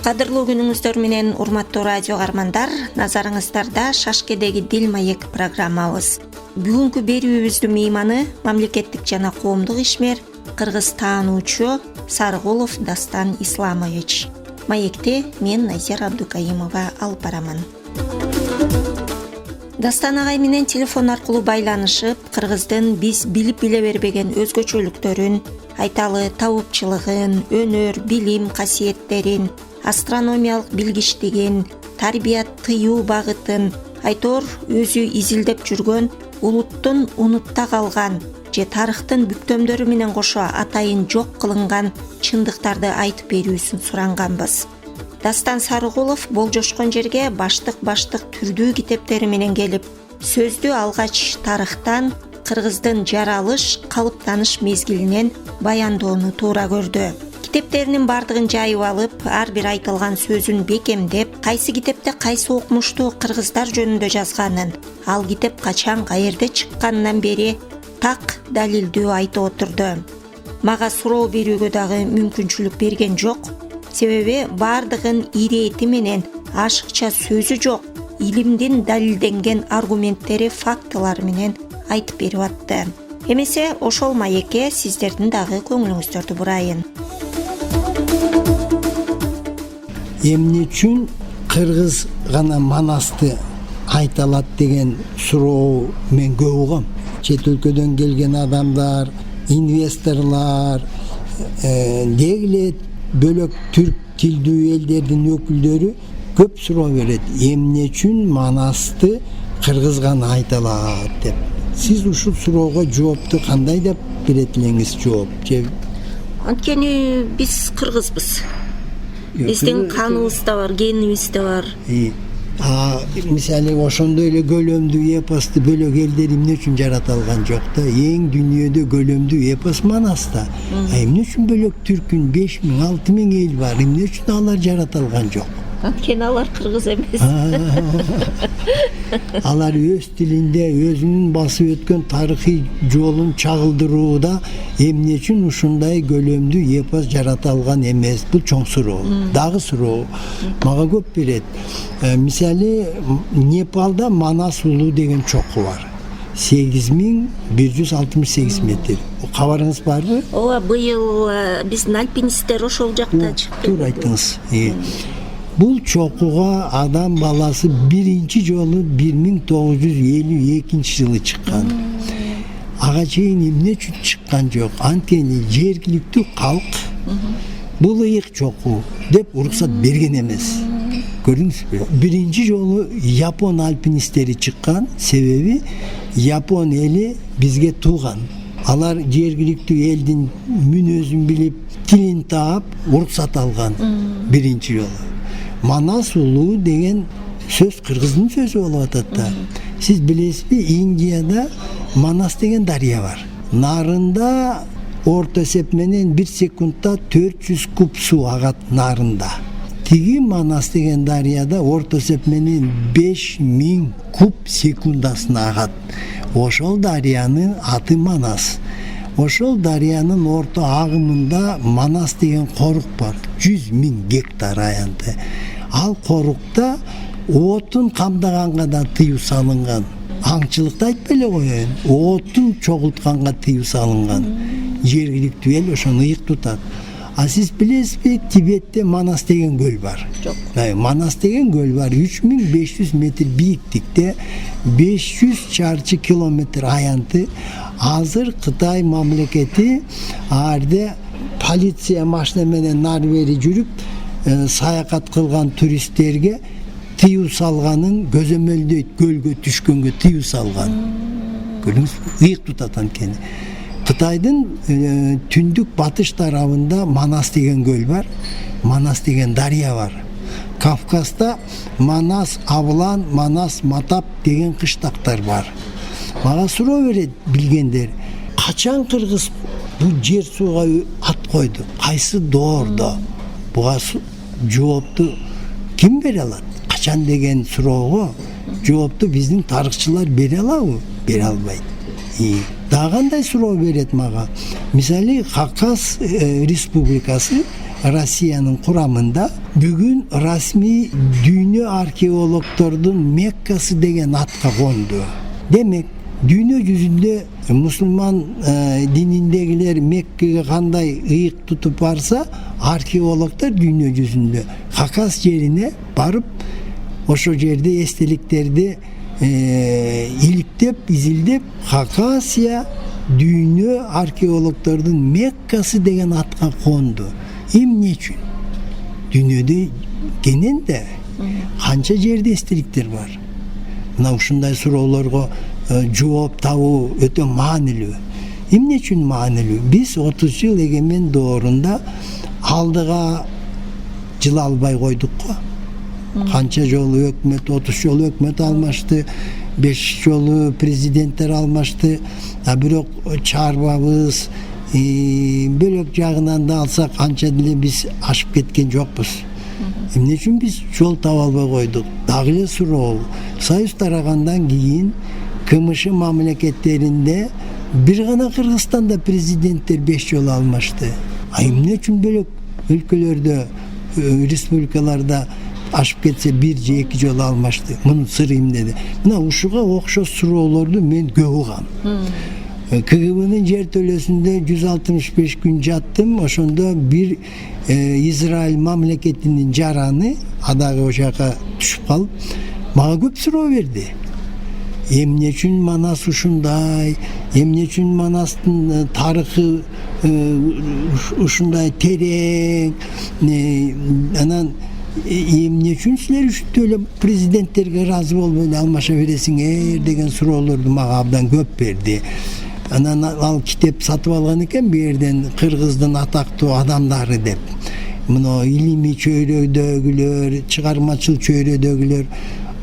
Кадырлуу күнүңүздөр менен урматтуу радио каармандар, назарыңыздарда Шашкедеги Дил маек программабыз. Бүгүнкү берүүбүздүн мейманы мамлекеттик жана коомдук ишмер, кыргыз таануучу Сарыгулов Дастан Исламович. Маекте мен Найзер Абдукаимова алып барамын. Дастан агай менен телефон аркылуу байланышып, кыргыздын биз билип биле бербеген өзгөчөлүктөрүн, айталы табыпчылыгын, өнөр, билим касиеттерин, астрономиялык билгичтигин, тарбият тыюу багытын, айтор өзү изилдеп жүргөн улуттун унутта калган же тарыхтын бүктөмдөрү менен кошо атайын жок кылынган чындыктарды айтып берүүсүн суранганбыз. Дастан Сарыгулов болжошкон жерге баштык түрдүү китептери менен келип, сөздү алгач тарыхтан, кыргыздын жаралыш, калыптаныш мезгилинен баяндоону туура көрдү. Китептеринин бардыгын жайып алып, ар бир айтылган сөзүн бекемдеп, кайсы китепте кайсы окумуштуу кыргыздар жөнүндө жазганын, ал китеп качан каерде чыкканынан бери так далилдүү айтып отурду. Мага суроо берүүгө дагы мүмкүнчүлүк берген жок, себеби бардыгын ирети менен ашыкча сөзү жок, илимдин далилденген аргументтери, фактылары менен айтып берип атты. Эмесе ошол маекке сиздердин дагы көңүлүңүздөрдү бурайын. Эмне үчүн кыргыз гана манасты айта алат деген суроо мен көп угам. Чет өлкөдөн келген адамдар, инвесторлар, дегиле бөлөк түрк тилдүү элдердин өкүлдөрү көп суроо берет. Эмне үчүн манасты кыргыз гана айта алат деп. Сиз ушул суроого жоопту кандай деп берет элеңиз жооп? Анткени биз кыргызбыз. Биздин каныбызда бар, генибизде бар. Мисалы ошондой эле көлөмдүү эпосту бөлөк элдер эмне үчүн жарата алган жок да? Эң дүйнөдө көлөмдүү эпос Манаста. Эмне үчүн бөлөк түркүн 5000, 6000 эл бар? Эмне үчүн алар жарата алган жок? Анткени алар кыргыз эмес. Алар өз тилинде өзүнүн басып өткөн тарыхый жолун чагылдырууда эмне үчүн ушундай көлөмдүү эпос жарата алган эмес? Бул чоң суроо. Дагы суроо мага көп берет. Мисалы Непалда Манас улуу деген чокку бар. 8168 метр. Кабарыңыз барбы? Ооба, быйыл биздин альпинисттер ошол жакта чыкты. Туура айттыңыз. Бул чокуга адам баласы биринчи жолу 1952 жылы чыккан. Ага чейин эмне үчүн чыккан жок? Анткени жергиликтүү калк бул ыйык чоку деп уруксат берген эмес. Көрдүңүзбү? Биринчи жолу Япон альпинисттери чыккан, себеби Япон эли бизге тууган. Алар жергиликтүү элдин мүнөзүн билип, тилин таап, уруксат алган биринчи жолу. Манас улуу деген сөз кыргыздын сөзү болуп атат да. Сиз билесизби, Индияда Манас деген дарыя бар. Нарында орто эсеп менен 1 секундта 400 куб суу агат нарында. Тиги Манас деген дарыяда орто эсеп менен 5000 куб секундасына агат. Ошол дарыянын аты Манас. Ошол дарыянын орто агымында Манас деген корук бар. 100.000 гектар аянты. Ал корукта отун камдаганга да тыюу салынган. Аңчылыкты айтпай эле коеюн. Отун чогултканга тыюу салынган. Жергиликтүү эл ошону ыйык тутат. А сиз билесизби, Тибетте Манас деген көл бар? Жок. Манас деген көл бар. 3500 метр бийиктикте, 500 чарчы километр аянты. Азыр Кытай мамлекети арде полиция машина менен нары бери жүрүп, саякат кылган туристтерге тыюу салганын көзөмөлдөйт, көлгө түшкөнгө тыюу салган. Көрдүңүзбү? Ыйык тутат анткени. Кытайдын түндүк батыш тарабында Манас деген көл бар, Манас деген дарыя бар. Кавказда Манас Аблан, Манас Матап деген кыштактар бар. Мага суроо берет билгендер, качан кыргыз бул жер сууга ат койду? Кайсы доордо? Буга жоопту ким бере алат? Качан деген суроого жоопту биздин тарыхчылар бере алабы? Бере албайт. Дагы кандай суроо берет мага? Мисалы Кавказ республикасы Россиянын курамында бүгүн расмий дүйнө археологтордун Меккасы деген атка конду. Демек, дүйнө жүзүндө мусулман дининдегилер Меккеге кандай ыйык тутуп барса, археологтор дүйнө жүзүндө Хакас жерине барып, ошо жерде эстеликтерди иликтеп, изилдеп, Хакасия дүйнө археологтордун Меккасы деген атка конду. Эмне үчүн? Дүйнөдө кенен да канча жерде эстеликтер бар. Мына ушундай суроолорго жооп табуу өтө маанилүү. Эмне үчүн маанилүү? Биз 30 жыл эгемен доорунда алдыга жыла албай койдук го. Канча жолу өкмөт, 30 жолу өкмөт алмашты, 5 жолу президенттер алмашты, бирок чарбабыз бөлөк жагынан да алсак канча деле биз ашып кеткен жокпуз. Эмне үчүн биз жол таба албай койдук? Дагы эле суроо. Союз тарагандан кийин КМШ мамлекеттеринде бир гана Кыргызстанда президенттер 5 жолу алмашты. Эмне үчүн бөлөк өлкөлөрдө, республикаларда ашып кетсе 1 же 2 жолу алмашты? Мунун сыры эмнеде? Мына ушуга окшош суроолорду мен көп угам. КГБ'нын жер төлөсүндө 165 күн жаттым. Ошондо бир Израиль мамлекетинин жараны адагы ошака түшүп калып, мага көп суроо берди. Эмне үчүн Манас ушундай, эмне үчүн Манастын тарыхы ушундай терең, анан эмне үчүн силер ушунтип эле президенттерге ыраазы болбой эле алмаша бересиңер деген суроолорду мага абдан көп берди. Анан ал китеп сатып алган экен бу жерден, Кыргыздын атактуу адамдары деп. Мына илимий чөйрөдөгүлөр, чыгармачыл чөйрөдөгүлөр.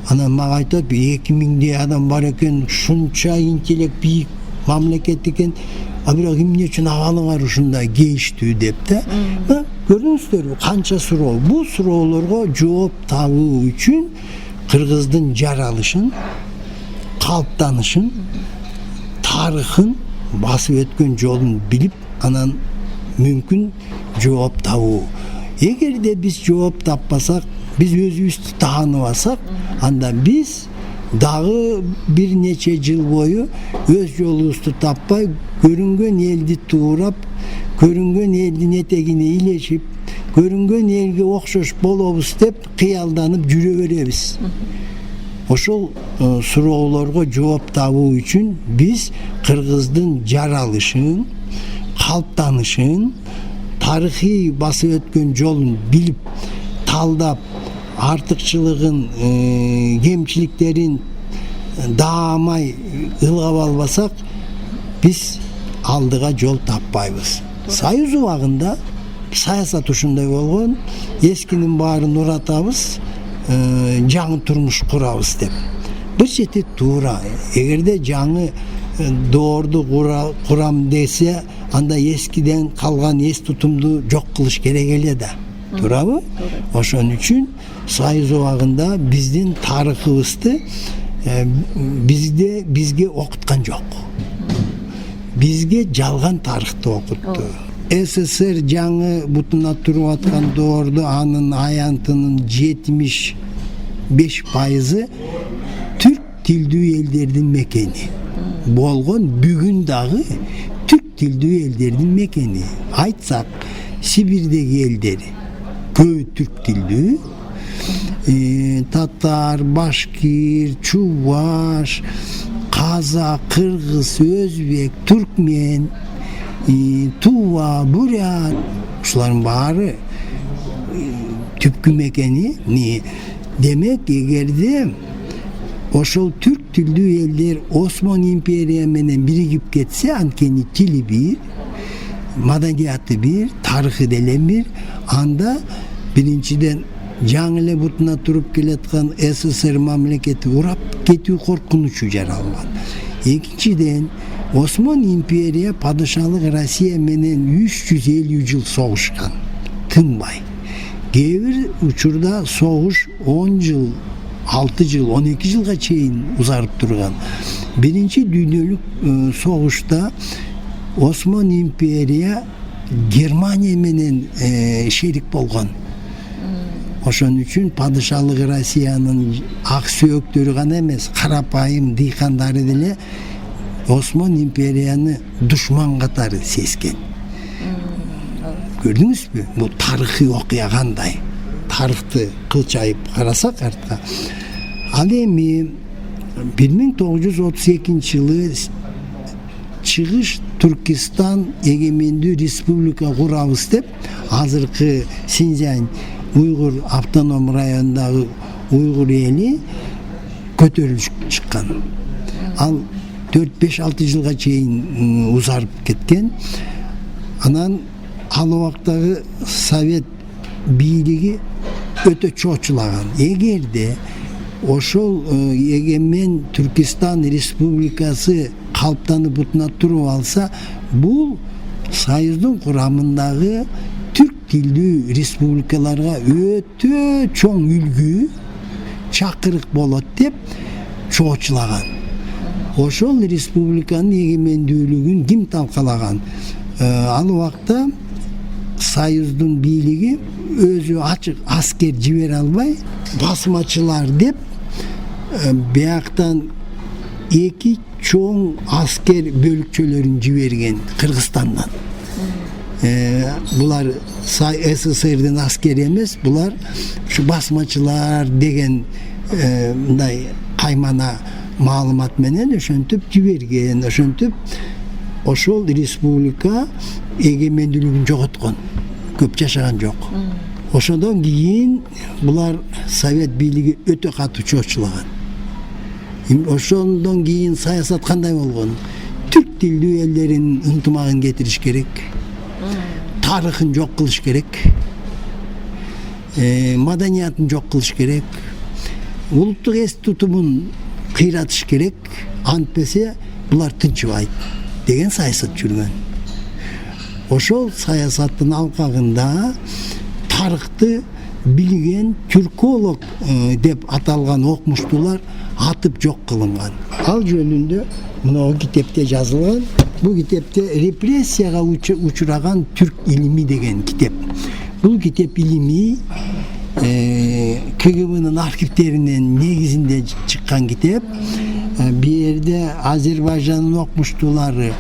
Анан мага айтат, 2000 адам бар экен, ушунча интеллект бийик мамлекет экен. Бирок эмне үчүн абалыңар ушундай кейиштүү деп да. Көрдүңүздөрбү канча суроо. Бул суроолорго жооп табуу үчүн Кыргыздын жаралышын, калыптанышын, тарыхын, басып өткөн жолун билип, анан мүмкүн жооп табуу. Эгерде биз жооп таппасак, биз өзүбүздү тааныбасак, анда биз дагы бир нече жыл бою өз жолубузду таппай, көрүнгөн элди туурап, көрүнгөн элдин этегине илешип, көрүнгөн элге окшош болобуз деп кыялданып жүрө беребиз. Ошол суроолорго жооп табуу үчүн биз Кыргыздын жаралышын, калыптанышын, тарыхый басып өткөн жолун билип, талдап, артыкчылыгын, кемчиликтерин даамай ылгап албасак, биз алдыга жол таппайбыз. Союз убагында саясат ушундай болгон, эскинин баарын уратабыз, жаңы турмуш курабыз деп. Бир чети туура. Эгерде жаңы доорду курам десе, анда эскиден калган эс тутумду жок кылыш керек эле да. Туурабы? Ошон үчүн Союз убагында биздин тарыхыбызды бизге окуткан жок. Бизге жалган тарыхты окутту. СССР жаңы бутуна туруп аткан доордо анын аянтынын 75% түрк тилдүү элдердин мекени болгон. Бүгүн дагы түрк тилдүү элдердин мекени. Айтсак, Сибирдеги элдер көбү түрк тилдүү. Татар, башкир, чуваш, казак, кыргыз, өзбек, туркмен, Тува, бурят, ушулардын баары түпкү мекени. Демек, эгерде ошол түрк тилдүү элдер Осман империя менен биригип кетсе, анткени тили бир, маданияты бир, тарыхы деле бир, анда биринчиден жаңы эле бутуна туруп келаткан СССР мамлекети урап кетүү коркунучу жаралган. Экинчиден, Осман империя падышалык Россия менен 350 жыл согушкан, тынбай. Кээ бир учурда согуш 10 жыл, 6 жыл, 12 жылга чейин узарып турган. Биринчи дүйнөлүк согушта Осман империя Германия менен шерик болгон. Ошон үчүн падышалык Россиянын ак сөөктөрү гана эмес, карапайым дыйкандары деле Осман империяны душман катары сезген. Көрдүңүзбү? Бул тарыхый окуя кандай? Тарыхты кылчайып карасак артка. Ал эми 1932 жылы Чыгыш Түркистан эгемендүү республика курабыз деп, азыркы Синьцзянь уйгур автоном районундагы уйгур эли көтөрүлүш чыккан. Ал 4-5-6 жылга чейин узарып кеткен. Анан ал убактагы совет бийлиги өтө чоочулаган. Эгерде ошол эгемен Түркистан республикасы калыптанып бутуна туруп алса, бул Союздун курамындагы түрк тилдүү республикаларга өтө чоң үлгү, чакырык болот деп чоочулаган. Ошол республиканын эгемендүүлүгүн ким талкалаган? Ал убакта Союздун бийлиги өзү ачык аскер жибере албай, басмачылар деп бияктан 2 чоң аскер бөлүкчөлөрүн жиберген Кыргызстандан. Булар СССРдин аскери эмес, булар ушу басмачылар деген мындай каймана маалымат менен ошентип жиберген. Ошентип ошол республика эгемендүүлүгүн жоготкон. Көп жашаган жок. Ошондон кийин булар совет бийлиги өтө катуу чоочулаган. Ошондон кийин саясат кандай болгон? Түрк тилдүү элдерин ынтымагын кетириш керек. Тарыхын жок кылыш керек. Маданиятын жок кылыш керек. Улуттук эс тутумун кыйратыш керек. Антпесе булар тынчыбайт деген саясат жүргөн. Ошол саясаттын алкагында тарыхты билген түрколог деп аталган окумуштуулар атып жок кылынган. Ал жөнүндө мына китепте жазылган. Бул китепте репрессияга учураган түрк илими деген китеп. Бул китеп илими КГБнын архивтеринен негизинде чыккан китеп. Бу жерде Азербайжандын окумуштуулары,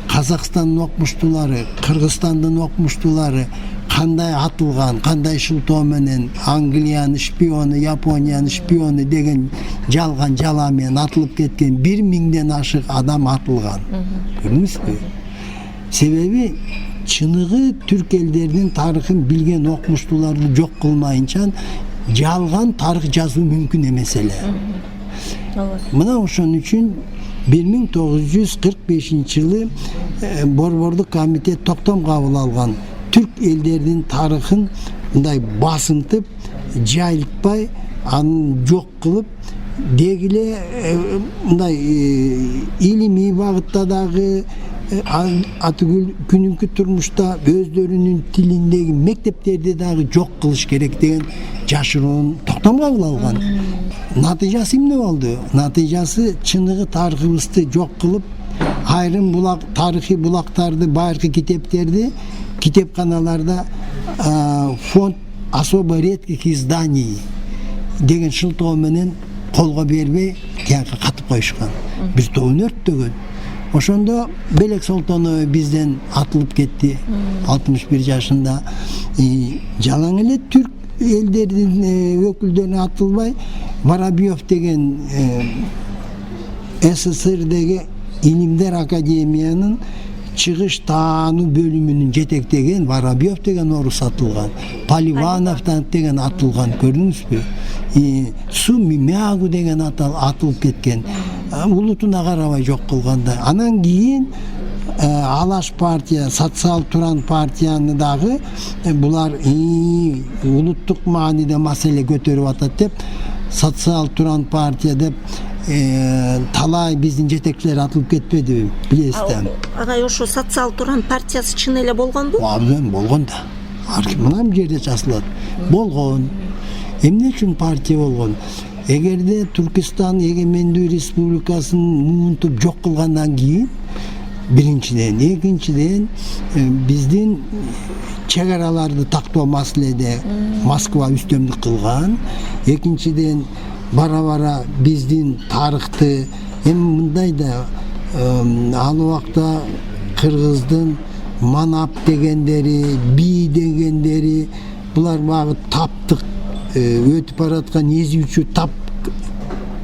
Казакстандын окумуштуулары, Кыргызстандын окумуштуулары кандай атылган, кандай шылтоо менен Англиянын шпиону, Япониянын шпиону деген жалган жала менен атылып кеткен 1000ден ашык адам атылган. Көрдүңүзбү? Себеби чыныгы түрк элдеринин тарыхын билген окумуштууларды жок кылмайынча жалган тарых жазуу мүмкүн эмес эле. Мына ошон үчүн 1945 жылы Борбордук комитет токтом кабыл алган. Түрк элдеринин тарыхын мындай басынтып, жайылтпай, аны жок кылып, дегиле мындай илимий багытта дагы атүгүл күнүнкү турмушта өздөрүнүн тилиндеги мектептерди дагы жок кылыш керек деген жашыруун токтом кабыл алган. Натыйжасы эмне болду? Натыйжасы чыныгы тарыхыбызды жок кылып, айрым тарыхый булактарды, байыркы китептерди китепканаларда фонд особо редких изданий деген шылтоо менен колго бербей тиякка катып коюшкан. Бир тобун өрттөгөн. Ошондо Белек Солтонов бизден атылып кетти 61 жашында. Жалаң эле түрк элдеринин өкүлдөрүнө атылбай, Воробьев деген СССРдеги Илимдер академиянын чыгыш таануу бөлүмүнүн жетектеген Воробьев деген орус атылган. Поливанов деген атылган, көрдүңүзбү? Суми Мягу деген атылып кеткен. Улутуна карабай жок кылганда. Анан кийин Алаш партия, социал туран партияны дагы булар улуттук мааниде маселе көтөрүп атат деп, социал туран партия деп талай биздин жетекчилер атылып кетпедиби, билесиздер? Агай, ошо социал туран партиясы чын эле болгонбу? Абдан болгон да. Мына бу жерде жазылат. Болгон. Эмне үчүн партия болгон? Эгерде Түркистан эгемендүү республикасын муунтуп жок кылгандан кийин Биринчиден, экинчиден биздин чек араларды тактоо маселеде Москва үстөмдүк кылган. Экинчиден бара биздин тарыхты эми мындай да ал убакта кыргыздын манап дегендери, би дегендери, булар багы таптык өтүп бараткан эзүүчү тап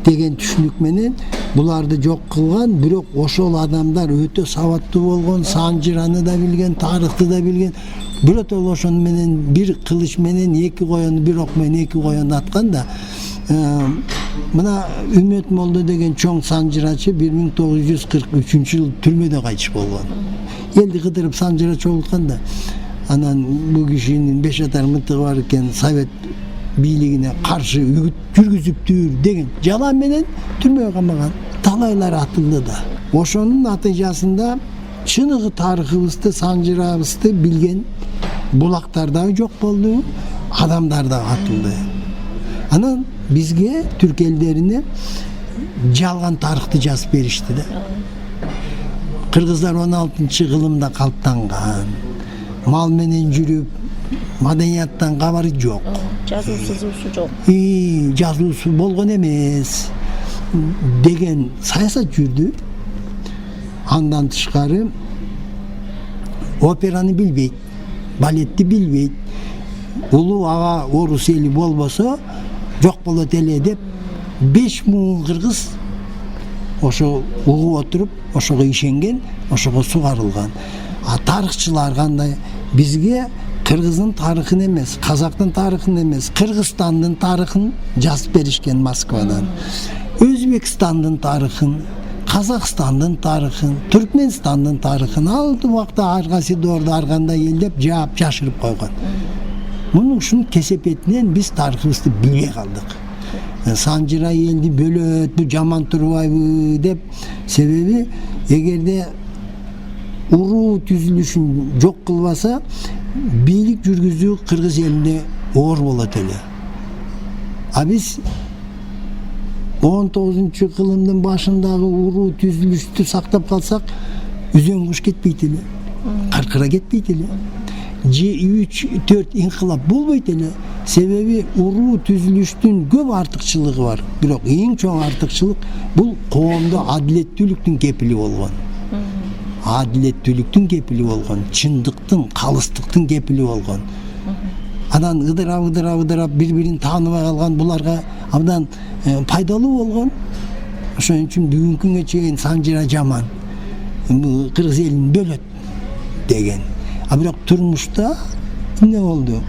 деген түшүнүк менен буларды жок кылган. Бирок ошол адамдар өтө сабаттуу болгон, санжыраны да билген, тарыхты да билген. Биротоло ошону менен бир кылыч менен эки коёну, бир ок менен эки коёну аткан да. Мына Үмөт Молдо деген чоң санжырачы 1943-жылы түрмөдө кайтыш болгон. Элди кыдырып санжырачы болуп да. Анан бул кишинин беш атар мынтыгы бар экен, совет бийлигине каршы үгүт жүргүзүптүр деген жалан менен түрмөгө камаган. Талайлар атылды да. Ошонун натыйжасында чыныгы тарыхыбызды, санжырабызды билген булактар да жок болду, адамдар да атылды. Анан бизге түрк элдерине жалган тарыхты жазып беришти да. Кыргыздар 16-кылымда калыптанган. Мал менен жүрүп, маданияттан кабары жок. Жазуусу жок. Жазуусу болгон эмес деген саясат жүрдү. Андан тышкары операны билбейт, балетти билбейт. Улуу ага орус эли болбосо жок болот эле деп 5000 кыргыз ошо угуп отуруп, ошого ишенген, ошого сугарылган. Тарыхчылар кандай? Бизге кыргыздын тарыхын эмес, казактын тарыхын эмес, Кыргызстандын тарыхын жазып беришкен Москвадан. Өзбекстандын тарыхын, Казакстандын тарыхын, Түркменстандын тарыхын ал убакта Аргасидорду аргандай элдеп жаап жашырып койгон. Мунун ушунун кесепетинен биз тарыхыбызды билбей калдык. Санжыра элди бөлөт, бу жаман турбайбы деп. Себеби эгерде уруу түзүлүшүн жок кылбаса, бийлик жүргүзүү кыргыз элинде оор болот эле. А биз 19-кылымдын башындагы уруу түзүлүштү сактап калсак, үзөң куш кетпейт эле, каркыра кетпейт эле. 3-4 инкылап болбойт эле. Себеби уруу түзүлүштүн көп артыкчылыгы бар. Бирок эң чоң артыкчылык бул коомдо адилеттүүлүктүн кепили болгон. Адилеттүүлүктүн кепили болгон, чындыктын, калыстыктын кепили болгон. Анан ыдырап бири-бирин тааныбай калган, буларга абдан пайдалуу болгон. Ошон үчүн бүгүнкү күнгө чейин санжыра жаман, кыргыз элин бөлөт деген. А бирок турмушта эмне болду?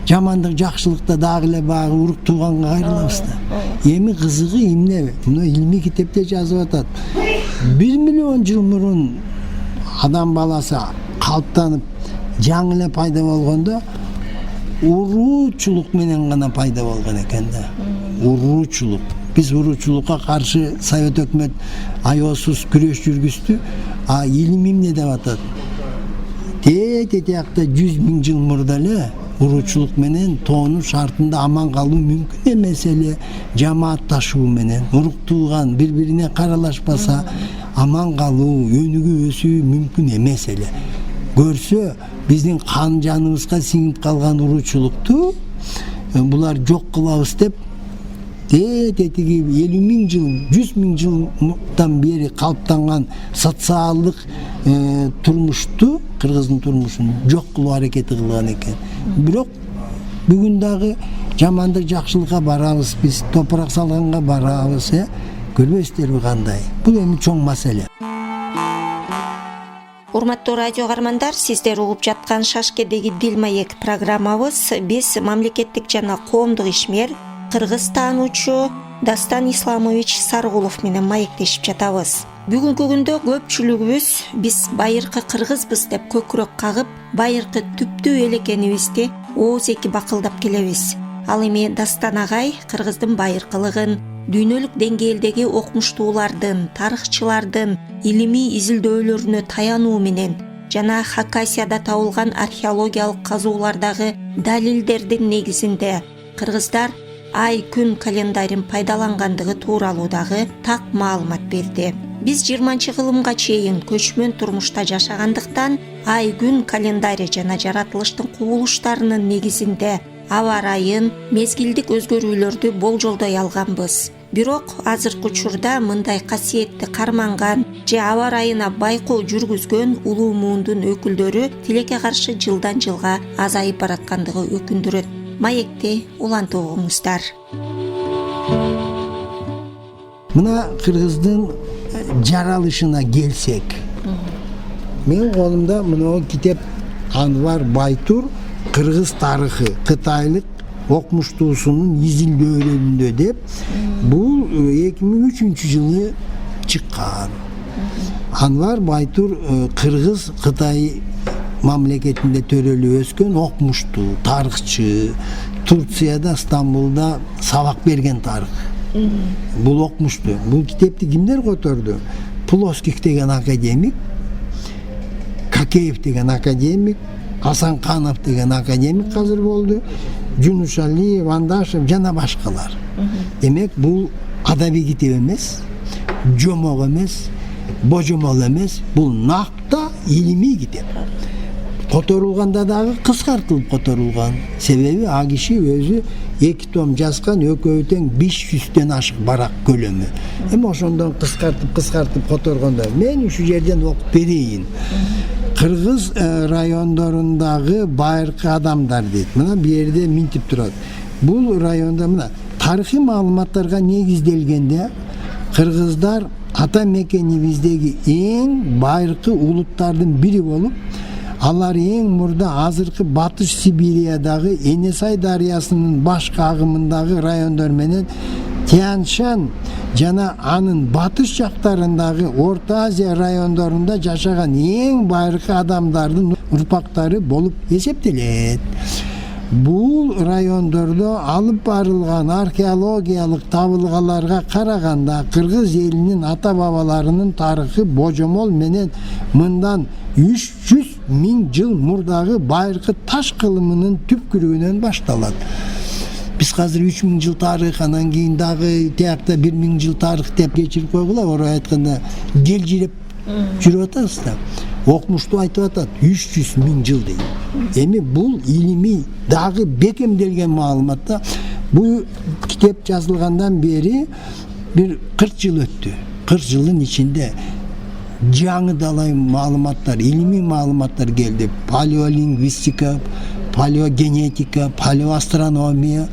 Жамандык, жакшылыкта дагы эле багы урук тууганга кайрылабыз да. Эми кызыгы эмне? Муну илмий китепте жазып атат. 1 миллион жыл мурун адам баласы калыптанып жаңы эле пайда болгондо уруучулук менен гана пайда болгон экен да. Уруучулук. Биз уруучулукка каршы Совет өкмөт аеосуз күрөш жүргүздү. А илим эмне деп атат? Тетиякта 100 000 жыл мурда эле уруучулук менен тоонун шартында аман калуу мүмкүн эмес эле. Жамаатташуу менен урук тууган бири-бирине каралашпаса аман калуу, өнүгүү өсүү мүмкүн эмес эле. Көрсө биздин кан жаныбызга сиңип калган уруучулукту булар жок кылабыз деп тетиги 50 000 жыл, 100 000 жылдан бери калыптанган социалдык турмушту, кыргыздын турмушун жок кылуу аракети кылган экен. Бирок бүгүн дагы жамандык, жакшылыкка барабыз, биз топурак салганга барабыз, көрбөйсүздарбы кандай? Бул эми чоң маселе. Урматтуу радио каармандар, сиздер угуп жаткан Шашкедеги Дил маек программабыз. Биз мамлекеттик жана коомдук ишмер, кыргыз таануучу Дастан Исламович Саргулов менен маектешип жатабыз. Бүгүнкү күндө көпчүлүгүбүз биз байыркы кыргызбыз деп көкүрөк кагып, байыркы түптүү эл экенибизди оозеки бакылдап келебиз. Ал эми Дастан агай кыргыздын байыркылыгын, дүйнөлүк деңгээлдеги окумуштуулардын, тарыхчылардын илимий изилдөөлөрүнө таянуу менен жана Хакасияда табылган археологиялык казуулардагы далилдердин негизинде кыргыздар ай күн календарин пайдалангандыгы тууралуу дагы так маалымат берди. Биз 20-кылымга чейин көчмөн турмушта жашагандыктан ай күн календари жана жаратылыштын кубулуштарынын негизинде аба ырайын, мезгилдик өзгөрүүлөрдү болжолдой алганбыз. Бирок азыркы учурда мындай касиетти карманган же аба ырайына байкоо жүргүзгөн улуу муундун өкүлдөрү тилекке каршы жылдан жылга азайып бараткандыгы өкүндүрөт. Маекти улантууңуздар. Мына кыргыздын жаралышына келсек, менин колумда мына китеп Анвар Байтур «Кыргыз тарыхы Кытайлык окумуштуусунун изилдөөлөрүндө» деп, бул 2003 жылы чыккан. Анвар Байтур Кыргыз Кытай мамлекетинде төрөлүп өскөн окумуштуу, тарыхчы, Турцияда, Стамбулда сабак берген тарых. Бул окумуштуу. Бул китепти кимдер которду? Плоских деген академик, Какеев деген академик, Асанканов деген академик азыр болду, Жунуш Алиев, Андашев жана башкалар. Демек бул адабий китеп эмес, жомок эмес, божомол эмес, бул накта илимий китеп. Которулганда дагы кыскартылып которулган. Себеби а киши өзү 2 том жазган, экөө тең 500дөн ашык барак көлөмү. Эми ошондон кыскартып которгондо мен ушу жерден окуп берейин. Кыргыз райондорундагы байыркы адамдар дейт. Мына бу жерде минтип турат. Бул районда мына тарыхый маалыматтарга негизделгенде кыргыздар ата мекенибиздеги эң байыркы улуттардын бири болуп, алар эң мурда азыркы Батыш Сибириядагы Энесай дарыясынын башкы агымындагы райондор менен Тянь-Шань жана анын батыш жактарындагы Орто Азия райондорунда жашаган эң байыркы адамдардын урпактары болуп эсептелет. Бул райондордо алып барылган археологиялык табылгаларга караганда кыргыз элинин ата бабаларынын тарыхы божомол менен мындан 300 миң жыл мурдагы байыркы таш кылымынын түпкүрүнөн башталат. Биз азыр 3000 жыл тарых, анан кийин дагы тиякта 1000 жыл тарых деп кечирип койгула, орой айтканда келжиреп жүрүп атабыз да. Окумуштуу айтып атат 300 миң жыл дейт. Эми бул илимий дагы бекемделген маалымат да. Бул китеп жазылгандан бери бир 40 жыл өттү. 40 жылдын ичинде жаңы далай маалыматтар, илимий маалыматтар келди. Палеолингвистика, палеогенетика, палеоастрономия,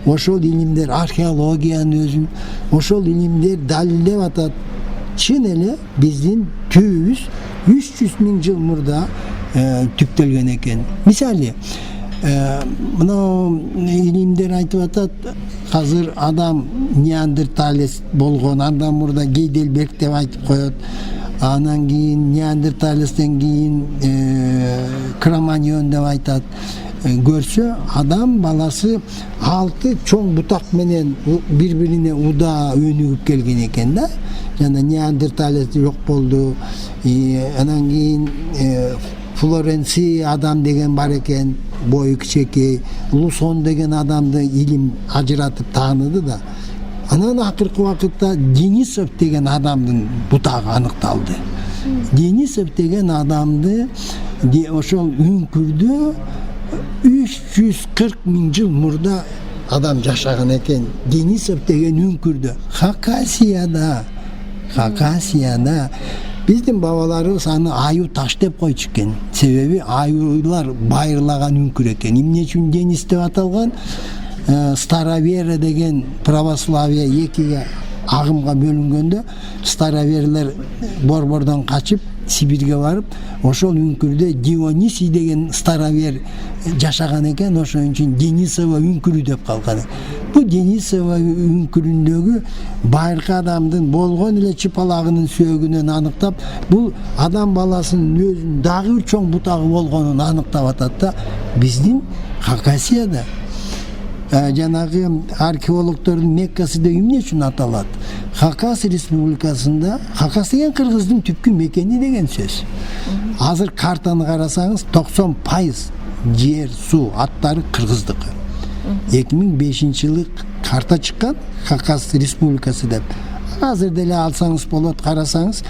ошол илимдер, археологиянын өзүн, ошол илимдер далилдеп атат. Чын эле биздин түбүбүз 300 миң жыл мурда түптөлгөн экен. Мисалы, мына илимдер айтып атат, азыр адам неандерталец болгон, андан мурда Гейдельберг деп айтып коет. Анан кийин неандерталецтен кийин Кроманьон деп айтат. Көрсө адам баласы 6 чоң бутак менен бири-бирине уда өнүгүп келген экен да. Жана неандерталец жок болду. Анан кийин Флоренци адам деген бар экен, бою кичекей. Лусон деген адамды илим ажыратып тааныды да. Анан акыркы убакытта Денисов деген адамдын бутагы аныкталды. Денисов деген адамды ошол үңкүрдө 340 миң жыл мурда адам жашаган экен. Денисов деген үңкүрдө Хакасияда биздин бабаларыбыз аны аю таш деп койчу экен. Себеби аюлар байырлаган үңкүр экен. Эмне үчүн Денис деп аталган? Старовера деген православие экиге агымга бөлүнгөндө староверлер борбордон качып Сибирге барып, ошол үңкүрдө Дионисий деген старовер жашаган экен, ошон үчүн Денисова үңкүрү деп калган. Бу Денисова үңкүрүндөгү байыркы адамдын болгон эле чыпалагынын сөөгүнөн аныктап, бул адам баласынын өзүнүн дагы бир чоң бутагы болгонун аныктап атат да. Биздин Хакасияда жанагы археологдордун Меккасы деп эмне үчүн аталат? Хакас республикасында, Хакас деген кыргыздын түпкү мекени деген сөз. Азыр картаны карасаңыз 90% жер, суу, аттары кыргыздыкы. 2005-жылы карта чыккан Хакас Республикасы деп. Азыр деле алсаңыз болот, карасаңыз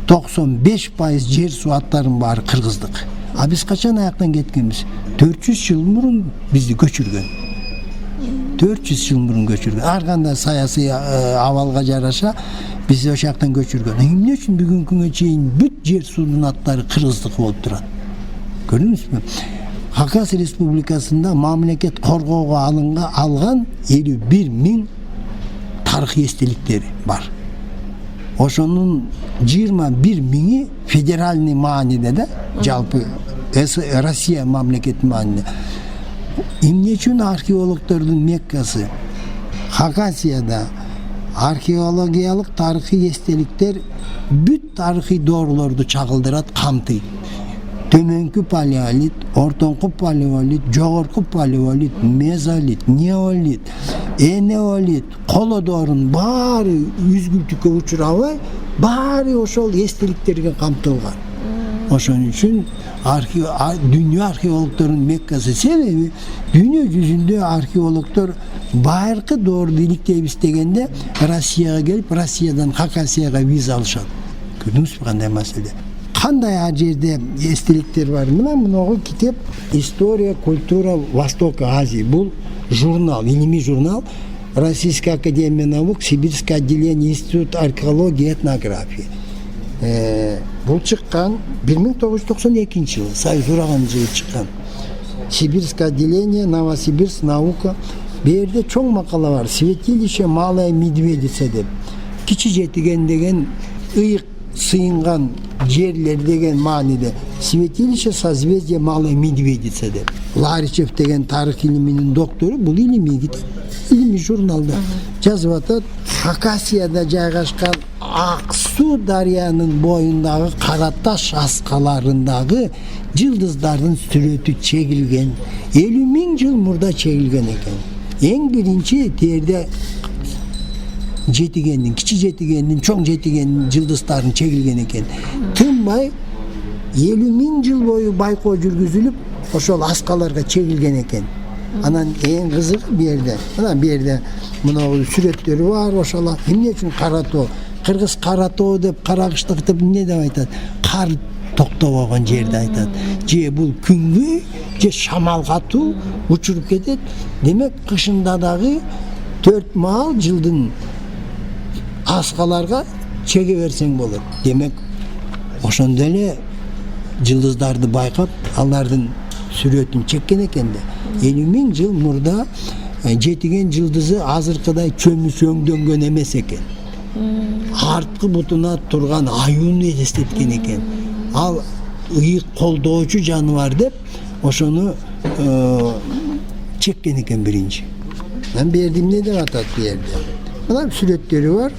95% жер суаттарынын баары кыргыздык. А биз качан аяктан кеткенбиз? 400 жыл мурун бизди көчүргөн. 400 жыл мурун көчүргөн. Ар кандай саясий абалга жараша биз ошол жактан көчүргөн. Эмне үчүн бүгүнкү күнгө чейин бүт жер суунун аттары кыргыздык болуп турат? Көрдүңүзбү? Хакас Республикасында мамлекет коргоого алган 51 000 тарыхый эстеликтери бар. Ошонун 21 000-и федеральный мааниде да, жалпы Россия мамлекети мааниде. Эмне үчүн археологдордун Меккасы Хакасияда археологиялык тарыхый эстеликтер бүт тарыхый доорулорду чагылдырат, камтыйт. Төмөнкү палеолит, ортоңку палеолит, жогорку палеолит, мезолит, неолит, энеолит, коло доорунун баары үзгүлтүккө учурабай, баары ошол эстеликтерге камтылган. Ошон үчүн дүйнө археологдорунун Меккасы. Себеби дүйнө жүзүндө археологдор байыркы доорду иликтейбиз дегенде Россияга келип, Россиядан Хакасияга виза алышат. Көрдүңүзбү кандай маселе? Кандай ар жерде эстеликтер бар? Мына мунагу китеп «История, культура Востока Азии». Бул журнал, илимий журнал. Российская академия наук, Сибирское отделение Институт археологии и этнографии. Бул чыккан 1992 жылы, Союз ураган жылы чыккан. Сибирское отделение, Новосибирск, наука. Берде чоң макала бар. Святилище Малая Медведица деп. Кичи жетиген деген ыйык сыйынган жерлер деген мааниде. Святилище созвездие Малая Медведица деп. Ларичев деген тарых илиминин доктору бул илимий журналда жазып атат. Хакасияда жайгашкан Ак Суу дарыянын боюндагы кара таш аскаларындагы жылдыздардын сүрөтү чегилген. 50 000 жыл мурда чегилген экен. Эң биринчи терде жетигендин, кичи жетигендин, чоң жетигендин жылдыздарын чегилген экен. Тынбай 50 000 жыл бою байкоо жүргүзүлүп, ошол аскаларга чегилген экен. Анан эң кызыгы берде. Мына берде мынау сүрөттөрү бар, ошол эмне үчүн каратоо? Кыргыз каратоо деп, карагыштык деп эмне деп айтат? Кар токтобогон жерди айтат. Же бул күнгү, же шамал катуу учуруп кетет. Демек кышында дагы 4 маал жылдын аскаларга чеге берсең болот. Демек ошондо эле жылдыздарды байкап, алардын сүрөтүн чеккен экен да. 50 000 жыл мурда жетиген жылдызы азыркыдай чөмүс өңдөнгөн эмес экен. Арткы бутуна турган аюуну элестеткен экен. Ал ыйык колдоочу жаныбар деп ошону чеккен экен биринчи. Мен бердим эмне деп атат берди. Мына сүрөттөрү бар.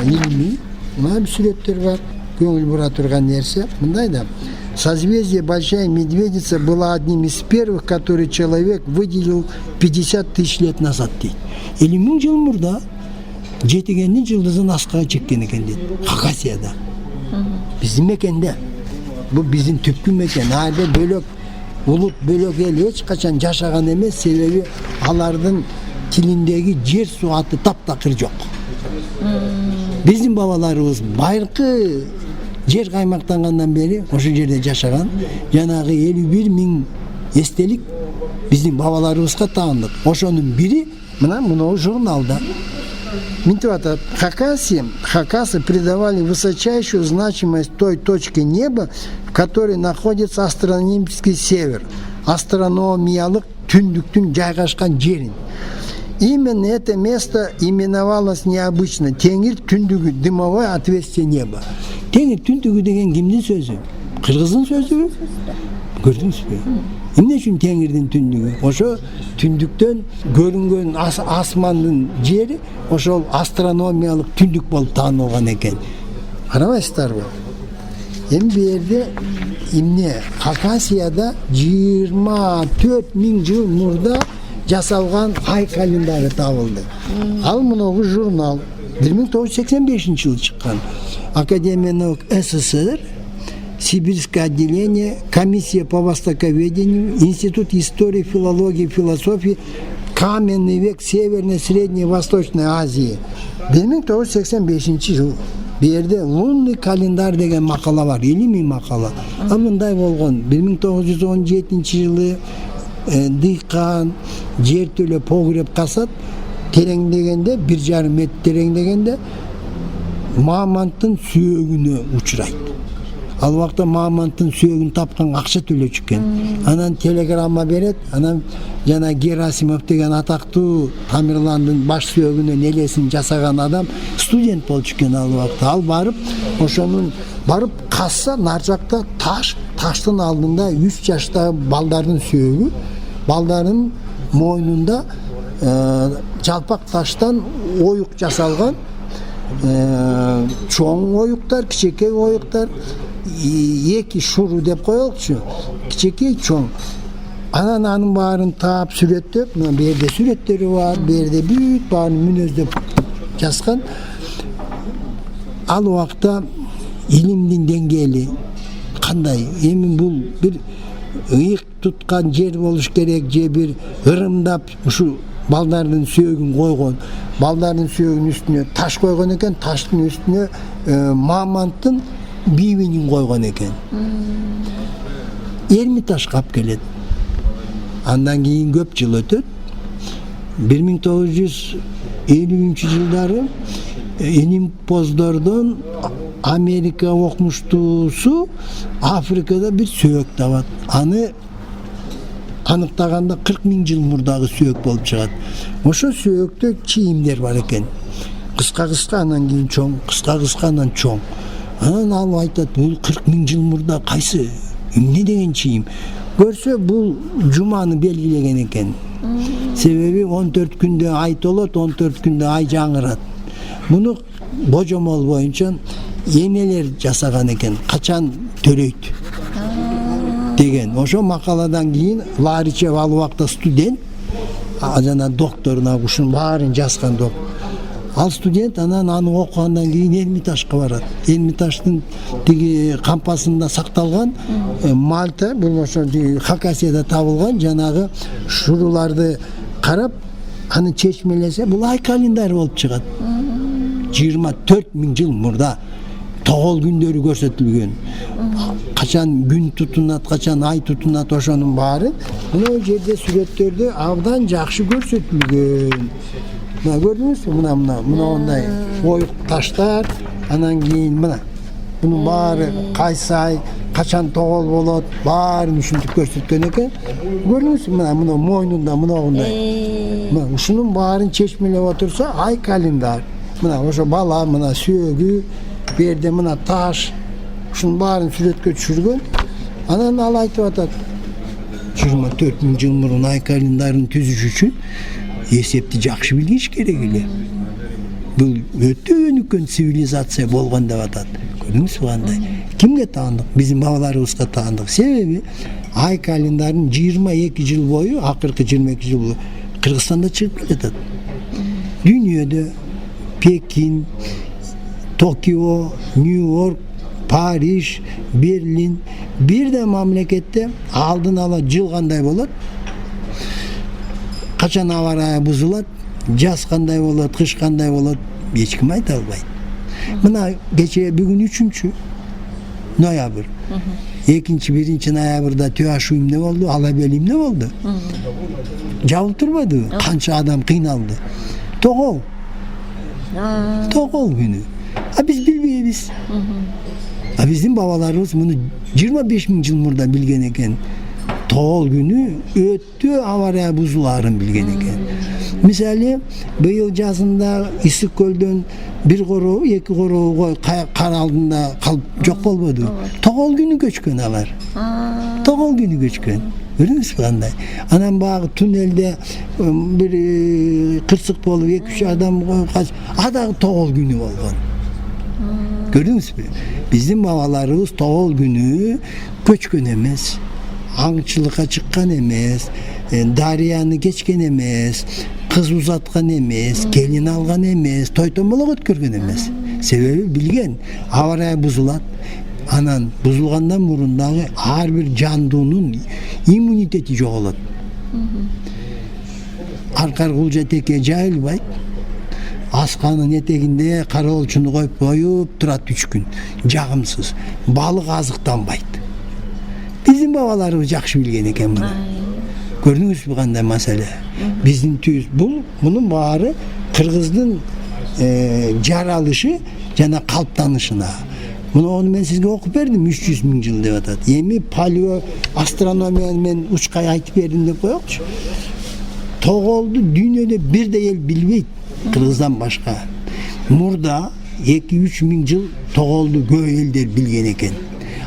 Илимий, мына сүрөттөр бар. Көңүл бура турган нерсе мындай да. Созвездие Большая Медведица была одним из первых, который человек выделил 50 000 лет назад дейт. 50 000 жыл мурда жетигендин жылдызын аскага чеккен экен дейт. Хакасияда. Биздин мекенде. Бул биздин түпкү мекен. Айда бөлөк улут, бөлөк эл эч качан жашаган эмес, себеби алардын тилиндеги жер суаты таптакыр жок. Биздин бабаларыбыз байыркы жер каймактангандан бери ошол жерде жашаган. Жанагы 51 000 эстелик биздин бабаларыбызга таандык. Ошонун бири мына журналда. Мынтип атат: Хакасы придавали высочайшую значимость той точке неба, в которой находится астрономический север, астрономиялык түндүктүн жайгашкан жерин. Именно это место именовалось необычно Теңир түндүгү, дымовое отверстие неба. Теңир түндүгү деген кимдин сөзү? Кыргыздын сөзү. Көрдүңүзбү? Эмне үчүн Теңирдин түндүгү? Ошо түндүктөн көрүнгөн асмандын жери ошол астрономиялык түндүк болуп таанылган экен. Карабайсыздарбы? Эми бу жерде эмне? Хакасияда 24 000 жыл мурда жасалган ай календарь табылды. Ал мынагу журнал 1985 жылы чыккан. Академия наук СССР Сибирское отделение, комиссия по востоковедению, Институт истории, филологии, философии, Каменный век Северной, Средней, Восточной Азии. 1985 жыл. Берде лунный календар деген макала бар, илимий макала. Мындай болгон 1917 жылы дыйкан жертөлө погреб казат, тереңдегенде 1,5 метр тереңдегенде Мамонттун сүйөгүнө учурайт. Ал убакта Мамонттун сүйөгүн тапкан акча төлөчү экен. Анан телеграмма берет, анан жана Герасимов деген атактуу Тамерландын баш сүйөгүнүн элесин жасаган адам студент болчу экен ал убакта. Ал барып, ошонун барып казса, нар жакта таштын алдында 3 жаштагы балдардын сүйөгү, балдардын мойнунда жалпак таштан оюк жасалган, чоң оюктар, кичекей оюктар, эки шуру деп коелукчу, кичекей, чоң. Анан анын баарын таап сүрөттөп, мына берде сүрөттөрү бар, берде бүт баарын мүнөздөп жазган. Ал убакта илимдин деңгээли кандай? Эми бул бир ыйык туткан жер болуш керек, же бир ырымдап ушу балдардын сүйөгүн койгон. Балдардын сүйөгүнүн үстүнө таш койгон экен, таштын үстүнө Мамонттун бийбинин койгон экен. Эрмитаж кап келет. Андан кийин көп жыл өтөт. 1950-жылдары Илимпоздордон Америка окумуштуусу Африкада бир сөөк табат. Аны аныктаганда 40 000 жыл мурдагы сөөк болуп чыгат. Ошо сөөктө чийимдер бар экен. Кыска анан кийин чоң, кыска анан чоң. Анан ал айтат, бул 40 000 жыл мурда кайсы? Эмне деген чийим? Көрсө бул жуманы белгилеген экен. Себеби 14 күндө ай толот, 14 күндө ай жаңырат. Муну божомол боюнча энелер жасаган экен. Качан төрөйт деген. Ошо макаладан кийин Ларичев ал убакта студент, жана докторуна ушунун баарын жазган доктор. Ал студент анан аны окугандан кийин Эрмитажга барат. Эрмитаждын тиги кампасында сакталган Мальта, бул ошо Хакасияда табылган жанагы шуруларды карап, аны чечмелесе, бул ай календарь болуп чыгат. 24 000 жыл мурда тогол күндөрү көрсөтүлгөн. Качан күн тутунат, качан ай тутунат, ошонун баары мына жерде сүрөттөрдө абдан жакшы көрсөтүлгөн. Мына көрдүңүзбү? Мына мындай оюк таштар, анан кийин мына bunun баары кайсы ай, качан тогол болот, баарын ушинтип көрсөткөн экен. Көрдүңүзбү? Мына мойнунда мынагындай. Мына ушунун баарын чечмелеп отурса, ай календарь. Мына ошо бала, мына сүйөгү, берде мына таш, ушунун баарын сүрөткө түшүргөн. Анан ал айтып атат, 24 000 жыл мурун ай календарын түзүш үчүн эсепти жакшы билиш керек эле. Бул өтө өнүккөн цивилизация болгон деп атат. Көрдүңүзбү кандай? Кимге таандык? Биздин бабаларыбызга таандык. Себеби ай календарын 22 жыл бою, акыркы 22 жыл бою Кыргызстанда чыгып келатат. Дүйнөдө Пекин, Токио, Нью-Йорк, Париж, Берлин, бирде мамлекетте алдын ала жыл кандай болот, качан аба ырайы бузулат, жаз кандай болот, кыш кандай болот, эч ким айта албайт. Мына кече бүгүн 3 ноябрь. 2-1 ноябрда Түйашуу эмне болду, Ала Бел эмне болду? Жабылып турбады, канча адам кыйналды. Тогол күнү. А биз билбейбиз. А биздин бабаларыбыз муну 25 000 жыл мурда билген экен. Тогол күнү өтө аба ырайы бузулаарын билген экен. Мисалы, быйыл жазында Исик көлдөн бир короо, эки короого кар алдында калып жок болбоду. Тогол күнү көчкөн алар. Тогол күнү көчкөн. Көрдүңүзбү кандай? Анан багы туннелде бир кырсык болуп 2-3 адам адагы тогол күнү болгон. Көрдүңүзбү? Биздин бабаларыбыз тогол күнү көчкөн эмес, аңчылыкка чыккан эмес, дарыяны кечкен эмес, кыз узаткан эмес, келин алган эмес, той томолок өткөргөн эмес. Себеби билген, аба ырайы бузулат. Анан бузулгандан мурун дагы ар бир жандуунун иммунитети жоголот. Аркар кулжа теке жайылбайт. Асканын этегинде кара олчуну коюп турат 3 күн. Жагымсыз. Балык азыктанбайт. Биздин бабаларыбыз жакшы билген экен муну. Көрдүңүзбү кандай маселе? Биздин түз мунун баары кыргыздын жаралышы жана калыптанышына. Муну мен сизге окуп бердим 300 000 жыл деп атат. Эми палео астрономия мен учкай айтып бердим деп коелучу. Тоголду дүйнөдө бирдей эл билбейт кыргыздан башка. Мурда 2-3 000 жыл тоголду көп элдер билген экен.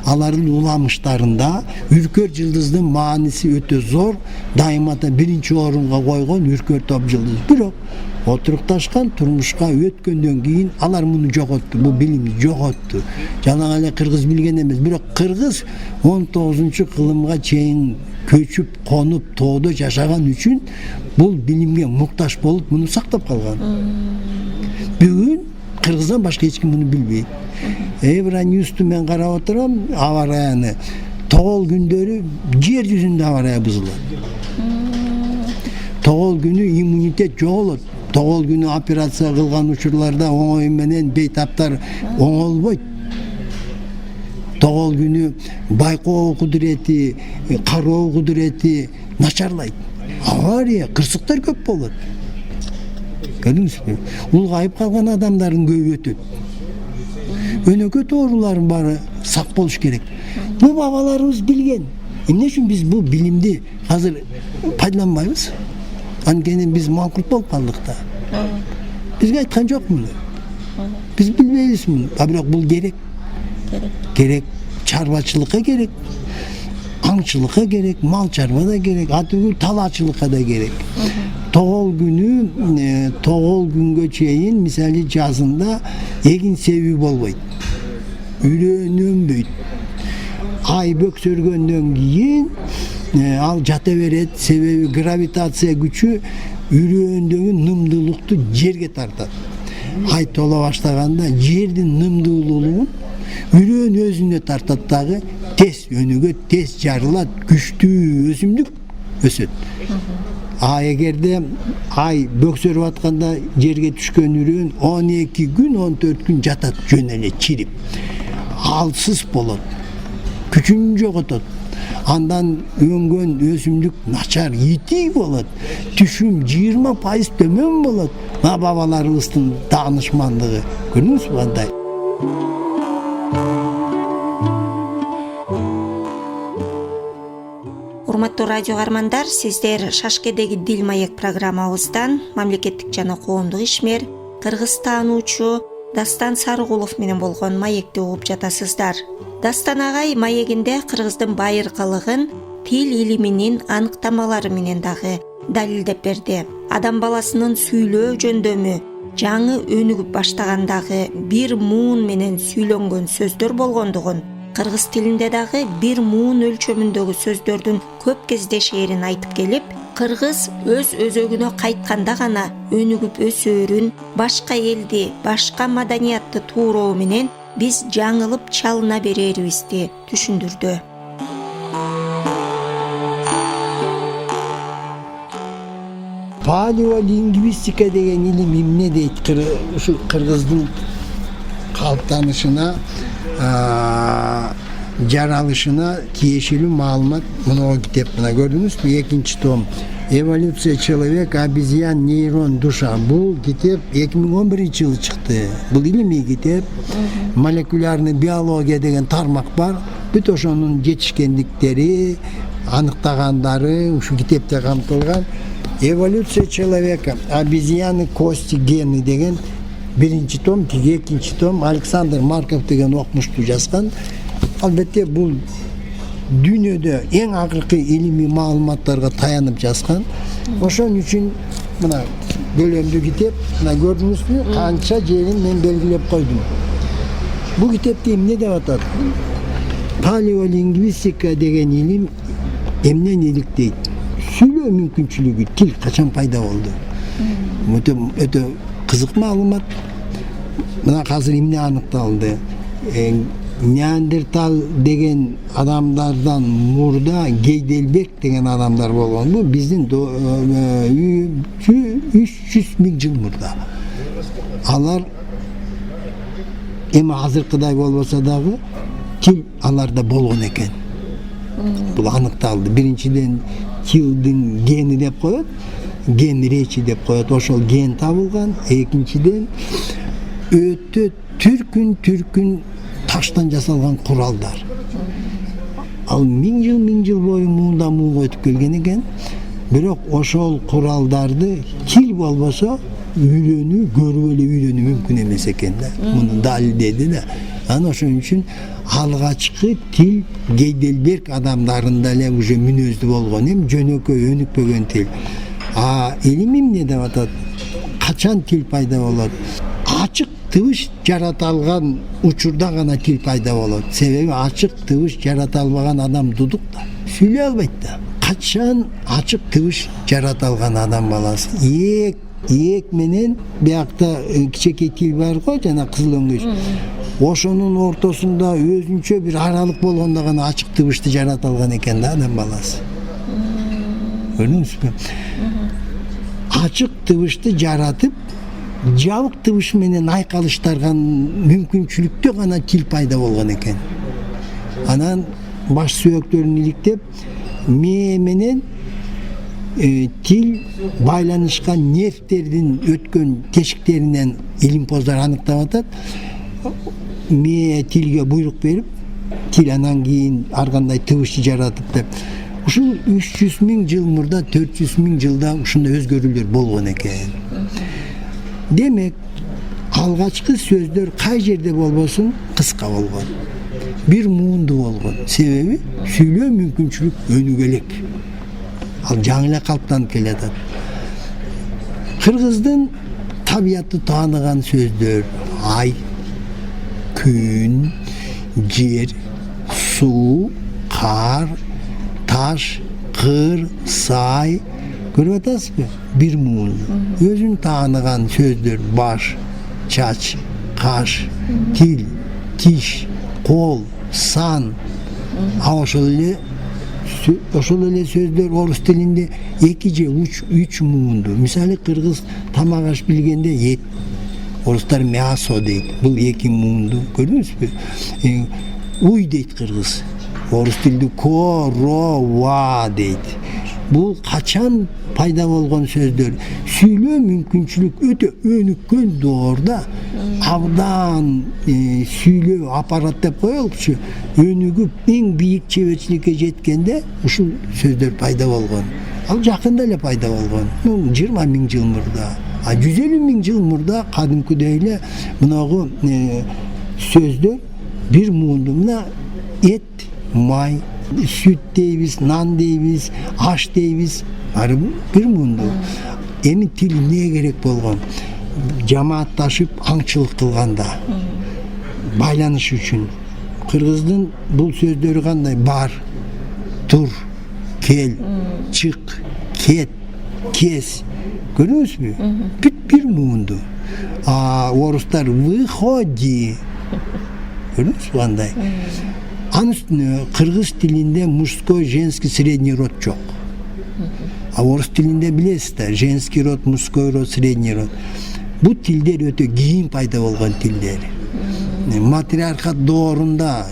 Алардын уламыштарында үркөр жылдыздын мааниси өтө зор, дайымата биринчи орунга койгон үркөр топ жылдыз. Бирок отурукташкан турмушка өткөндөн кийин алар муну жоготту, бул билимди жоготту. Жана эле кыргыз билген эмес, бирок кыргыз 19-кылымга чейин көчүп, конуп, тоодо жашаган үчүн бул билимге муктаж болуп муну сактап калган. Бүгүн кыргыздан башка эч ким муну билбейт. Евроньюсту мен карап отурам, аба ырайыны. Тогол күндөрү жер жүзүндө аба ырайы бузулат. Тогол күнү иммунитет жоголот. Тогол күнү операция кылган учурларда оңой менен бейтаптар оңолбойт. Тогол күнү байкоо кудурети, кароо кудурети начарлайт. Авария, кырсыктар көп болот. Көрдүңүзбү? Улгайып калган адамдардын көбү өтөт. Өнөкөт оорулардын баары сак болуш керек. Бул бабаларыбыз билген. Эмне үчүн биз бул билимди азыр пайдаланбайбыз? Анткени биз макул болуп калдык да. Бизге айткан жок муну. Биз билбейбиз муну. А бирок бул керек. Керек. Чарбачылыкка керек. Аңчылыкка керек, мал чарбада керек, атүгүл талаачылыкка да керек. Тогол күнгө чейин мисалы жазында эгин себи болбойт. Үйрөнбөйт. Ай бөксөргөндөн кийин ал жата берет, себеби гравитация күчү үйрөөндөгү нымдуулукту жерге тартат. Ай тола баштаганда жердин нымдуулугун үйрөөн өзүнө тартат дагы, тез өнүгөт, тез жарылат, күчтүү өсүмдүк өсөт. А эгерде ай бөксөрүп атканда жерге түшкөн үрөөн 12 күн, 14 күн жатат жөн эле чирип. Алсыз болот. Күчүн жоготот. Андан өңгөн өсүмдүк начар, итий болот. Түшүм 20% төмөн болот. Бабаларыбыздын таанышмандыгы. Көрдүңүзбү кандай? Урматтуу радио каармандар, сиздер Шашкедеги Дил маек программабыздан мамлекеттик жана коомдук ишмер, кыргыз таануучу Дастан Сарыгулов менен болгон маекти угуп жатасыздар. Дастан агай маегинде кыргыздын байыркылыгын тил илиминин аныктамалары менен дагы далилдеп берди. Адам баласынын сүйлөө жөндөмү жаңы өнүгүп баштагандагы бир муун менен сүйлөнгөн сөздөр болгондугун, кыргыз тилинде дагы бир муун өлчөмүндөгү сөздөрдүн көп кездешээрин айтып келип, кыргыз өз өзөгүнө кайтканда гана өнүгүп өсөөрүн, башка элди, башка маданиятты тууроо менен биз жаңылып чалына берерибизди түшүндүрдү. Палеолингвистика деген илим эмне дейт? Ушу кыргыздын калыптанышына, жаралышына тиешелүү маалымат мына китеп мына көрдүңүзбү? 2-чи том. Эволюция человека, обезьян, нейрон, душа. Бул китеп 2011-жылы чыкты. Бул илимий китеп. Молекулярный биология деген тармак бар. Бүт ошонун жетишкендиктери, аныктагандары ушу китепте камтылган. Эволюция человека, обезьяны, кости, гены деген 1-чи том, 2-чи том Александр Марков деген окумуштуу жазган. Албетте бул дүйнөдө эң акыркы илимий маалыматтарга таянып жазган. Ошон үчүн мына көлөмдүү китеп, мына көрдүңүзбү? Канча жерин мен белгилеп койдум. Бул китепти эмне деп атат? Палеолингвистика деген илим эмнен иликтейт? Сүйлөө мүмкүнчүлүгү, тил качан пайда болду? Өтө кызык маалымат. Мына азыр эмне аныкталды? Neandertal деген adamlardan murda Geydelberg деген adamlar болгон. Bu bizden 300 ming yıl murda. Alar эми азыркыдай болбосо дагы тил аларда болгон экен. Бул аныкталды. Биринчиден тилдин гени деп коет, ген речи деп коет. Ошол ген табылган. Экинчиден өтө түркүн таштан жасалган куралдар. Ал миң жыл бою муунда мууга өтүп келген экен. Бирок ошол куралдарды тил болбосо үйрөнүү, көрүп эле үйрөнүү мүмкүн эмес экен да. Муну далилдеди да. Анан ошон үчүн алгачкы тил Гейделберг адамдарында эле уже мүнөздүү болгон, эми жөнөкөй өнүкпөгөн тил. Илим эмне деп атат? Качан тил пайда болот? Ачык тыбыш жарата алган учурда гана тил пайда болот. Себеби ачык тыбыш жарата албаган адам дудук да. Сүйлөй албайт да. Качан ачык тыбыш жарата алган адам баласы? Эек менен биякта кичекей тил бар го, жана кызыл өңгөч. Ошонун ортосунда өзүнчө бир аралык болгондо гана ачык тыбышты жарата алган экен да адам баласы. Көрдүңүзбү? Ачык тыбышты жаратып, жабык тыбыш менен айкалыштарган мүмкүнчүлүктө гана тил пайда болгон экен. Анан баш сөөктөрүн иликтеп, мээ менен тил байланышкан нервтердин өткөн тешиктеринен илимпоздор аныктап атат. Мээ тилге буйрук берип, тил анан кийин ар кандай тыбышты жаратып деп. Ушул 300 миң жыл мурда, 400 миң жылда ушундай өзгөрүүлөр болгон экен. Демек, алгачкы сөздөр кай жерде болбосун кыска болгон. Бир муунду болгон. Себеби сүйлөө мүмкүнчүлүк өнүгө элек. Ал жаңы эле калыптанып келатат. Кыргыздын табиятты тааныган сөздөр: ай, күн, жер, суу, кар, таш, кыр, сай. Көрүп атасызбы? Бир муунду. Өзүн тааныган сөздөр: баш, чач, каш, тил, тиш, кол, сан. Ошол эле сөздөр орус тилинде 2 же 3 муунду. Мисалы кыргыз тамак аш билгенде эт, орустар мясо дейт. Бул 2 муунду. Көрдүңүзбү? Уй дейт кыргыз. Орус тилде ва дейт. Бул качан пайда болгон сөздөр? Сүйлөө мүмкүнчүлүк өтө өнүккөн доорда абдан сүйлөө аппарат деп коелучу, өнүгүп эң бийик чеберчиликке жеткенде ушул сөздөр пайда болгон. Ал жакында эле пайда болгон. 20 миң жыл мурда. 150 миң жыл мурда кадимкидей эле мынагу сөздөр бир муунду. Мына эт, май, süt deybiz, nan deybiz, aş deybiz. Bari bir mundu. Emin til neye gerek bolgan? Jamaatlaşıp аңчылык кылганда, байланыш үчүн. Кыргыздын бул сөздөрү кандай? Бар, тур, кел, чык, кет, кес. Көрүңүзбү? Бүт бир муунду. Орустар выходи. Көрүңүзбү кандай? Анын үстүнө кыргыз тилинде мужской, женский, средний род жок. Орус тилинде билесиз да, женский род, мужской род, средний род. Бул тилдер өтө кийин пайда болгон тилдер. Матриархат доорунда,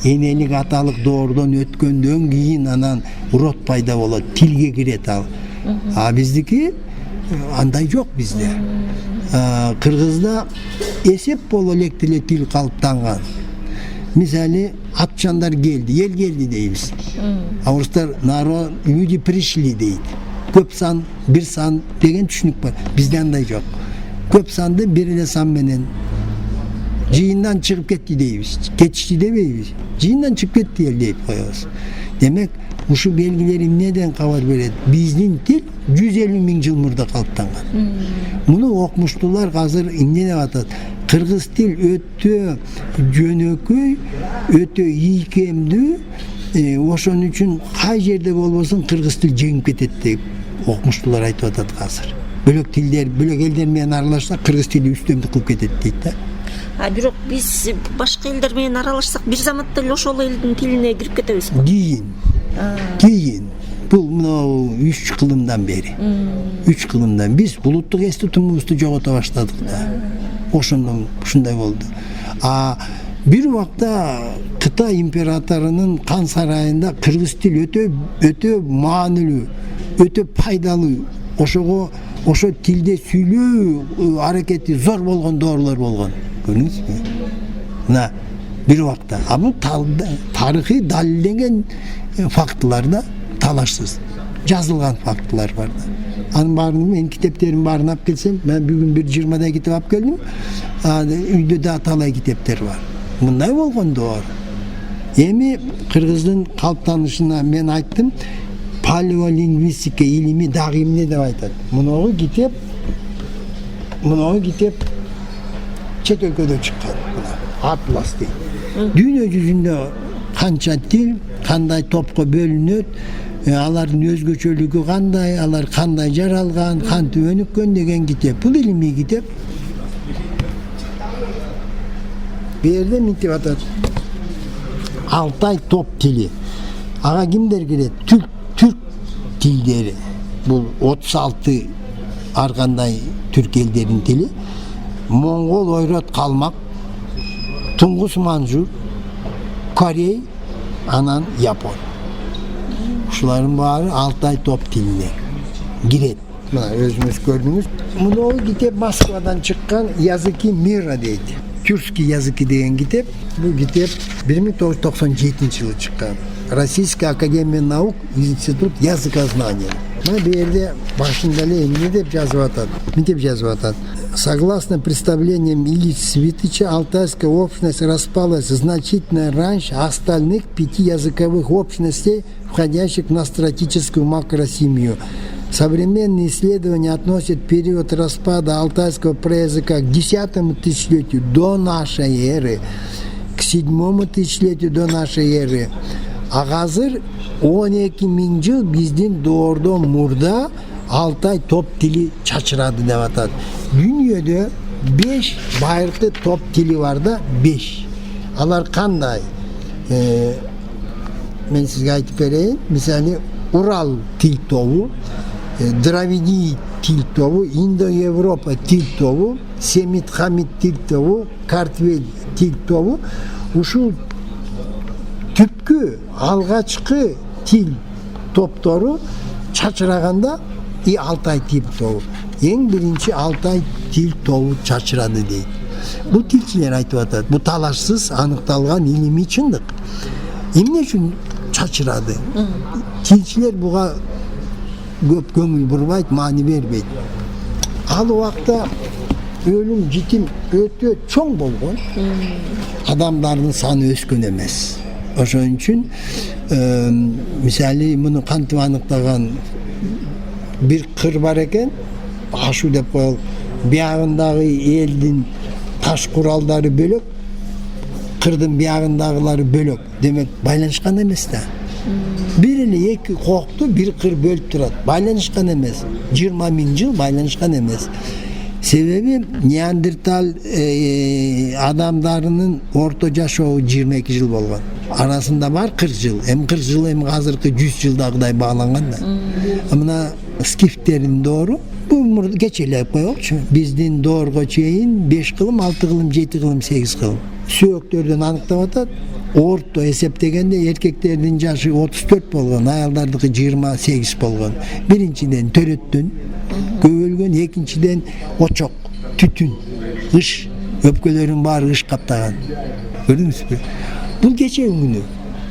энелик аталык доордон өткөндөн кийин анан род пайда болот, тилге кирет ал. Биздики андай жок bizde. Кыргызда эсеп боло элек деле тил калыптанган. Мисалы атчандар келди, ел келди дейбиз. Орустар народ люди пришли дейт. Көп сан, бир сан деген түшүнүк бар. Бизде андай жок. Көп санды бир эле сан менен жыйындан чыгып кетти дейбиз. Кетишти дебейбиз. Жыйындан чыгып кетти эл дейп коебуз. Демек, ушу белгилер эмнеден кабар берет? Биздин тил 150 миң жыл мурда калыптанган. Муну окумуштуулар азыр эмне деп атат? Кыргыз тил өтө жөнөкөй, өтө ийкемдүү, ошон үчүн кай жерде болбосун кыргыз тил жеңип кетет деп окумуштуулар айтып атат азыр. Бөлөк тилдер, бөлөк элдер менен аралашса кыргыз тили үстөмдүк кылып кетет дейт да. Бирок биз башка элдер менен аралашсак бир заматта эле ошол элдин тилине кирип кетебиз. Кийин бул мына 3 кылымдан бери. 3 кылымдан биз улуттук институтубузду жогото баштадык да. Ошондон ушундай болду. Бир убакта Кытай императорунун кан сарайында кыргыз тил өтө маанилүү, өтө пайдалуу. Ошо тилде сүйлөө аракети зор болгон доорлор болгон. Көрдүңүзбү? Мына бир убакта. Бул тарыхый далилденген фактыларда талашсыз жазылган фактылар бар да. Анын баарын мен китептердин баарын алып келсем, мен бүгүн бир 20 китеп алып келдим. Үйдө да талай китептер бар. Мындай болгон доор. Эми кыргыздын калыптанышына мен айттым, палеолингвистика илими дагы эмне деп айтат. Муногу китеп чет өлкөдө чыккан. Атлас дейт. Дүйнө жүзүндө канча тил, кандай топко бөлүнөт, алардын өзгөчөлүгү кандай, алар кандай жаралган, кантип өнүккөн деген китеп. Бул илимий китеп. Бу жерде мынтип атат. Алтай топ тили. Ага кимдер кирет? Түрк тилдери. Бул 36 ар кандай түрк элдеринин тили. Моңгол, ойрот, калмак, туңгус манжур, Корей, анан Япон. Ушулардын баары Алтай топ тилине кирет. Мына өзүңүз көрдүңүз. Муну китеп Москвадан чыккан Языки мира дейт. Тюркский языки деген китеп. Бул китеп 1997-жылы чыккан. Российская академия наук, институт языкознания. Мына бу жерде башында эле эмне деп жазып атат? Мынтип жазып атат. Согласно представлениям Ильи Светича, алтайская общность распалась значительно раньше остальных 5 языковых общностей, входящих в настратическую макросемью. Современные исследования относят период распада алтайского праязыка к 10 тысячелетию до нашей эры, к 7 тысячелетию до нашей эры. А азыр 12 миң жыл биздин доордон мурда Алтай топ тили чачырады деп атат. Дүйнөдө 5 байыркы топ тили бар да, 5. Алар кандай? Мен сизге айтып берейин. Мисалы, Урал тил тобу, Дравиди тил тобу, Индо-Европа тил тобу, Семит-Хамит тил тобу, Картвель тил тобу. Ушул түпкү алгачкы тил топтору чачыраганда Алтай тил тобу. Эң биринчи Алтай тил тобу чачырады дейт. Бул тилчилер айтып атат. Бул талашсыз аныкталган илимий чындык. Эмне үчүн чачырады? Тилчилер буга көп көңүл бурбайт, маани бербейт. Ал убакта өлүм житим өтө чоң болгон. Адамдардын саны өскөн эмес. Ошон үчүн мисалы муну кантип аныктаган bir kır var eken, aşı dep koyalım. Biyağındagı elin taş kuralları bölük, kırdın biyağındagıları bölük. Demek baylanışkan emes da. Birini iki koktu, bir kır bölüp durat. Baylanışkan emes. 20 ming yıl baylanışkan emes. Sebebi Neandertal adamlarının orta yaşoğu 22 yıl bolgan. Arasında var 40 yıl. Hem 40 yıl hem hazırkı 100 yıldagıday bağlangan da. Amına skifterin doğru bu geçelep koyup bizdin doğruga çeyin 5 kılım, 6 kılım, 7 kılım, 8 kılım. Söğüktörden anıktap atat. Orta eseptegende erkeklerin yaşı 34 bolgan, ayallardaki 28 bolgan. Birinciden töröttün, kövülgön, ikinciden oçok, tütün, ış, öpkelerin bari ış kaptagan. Gördünüz mü? Bu geçen günü.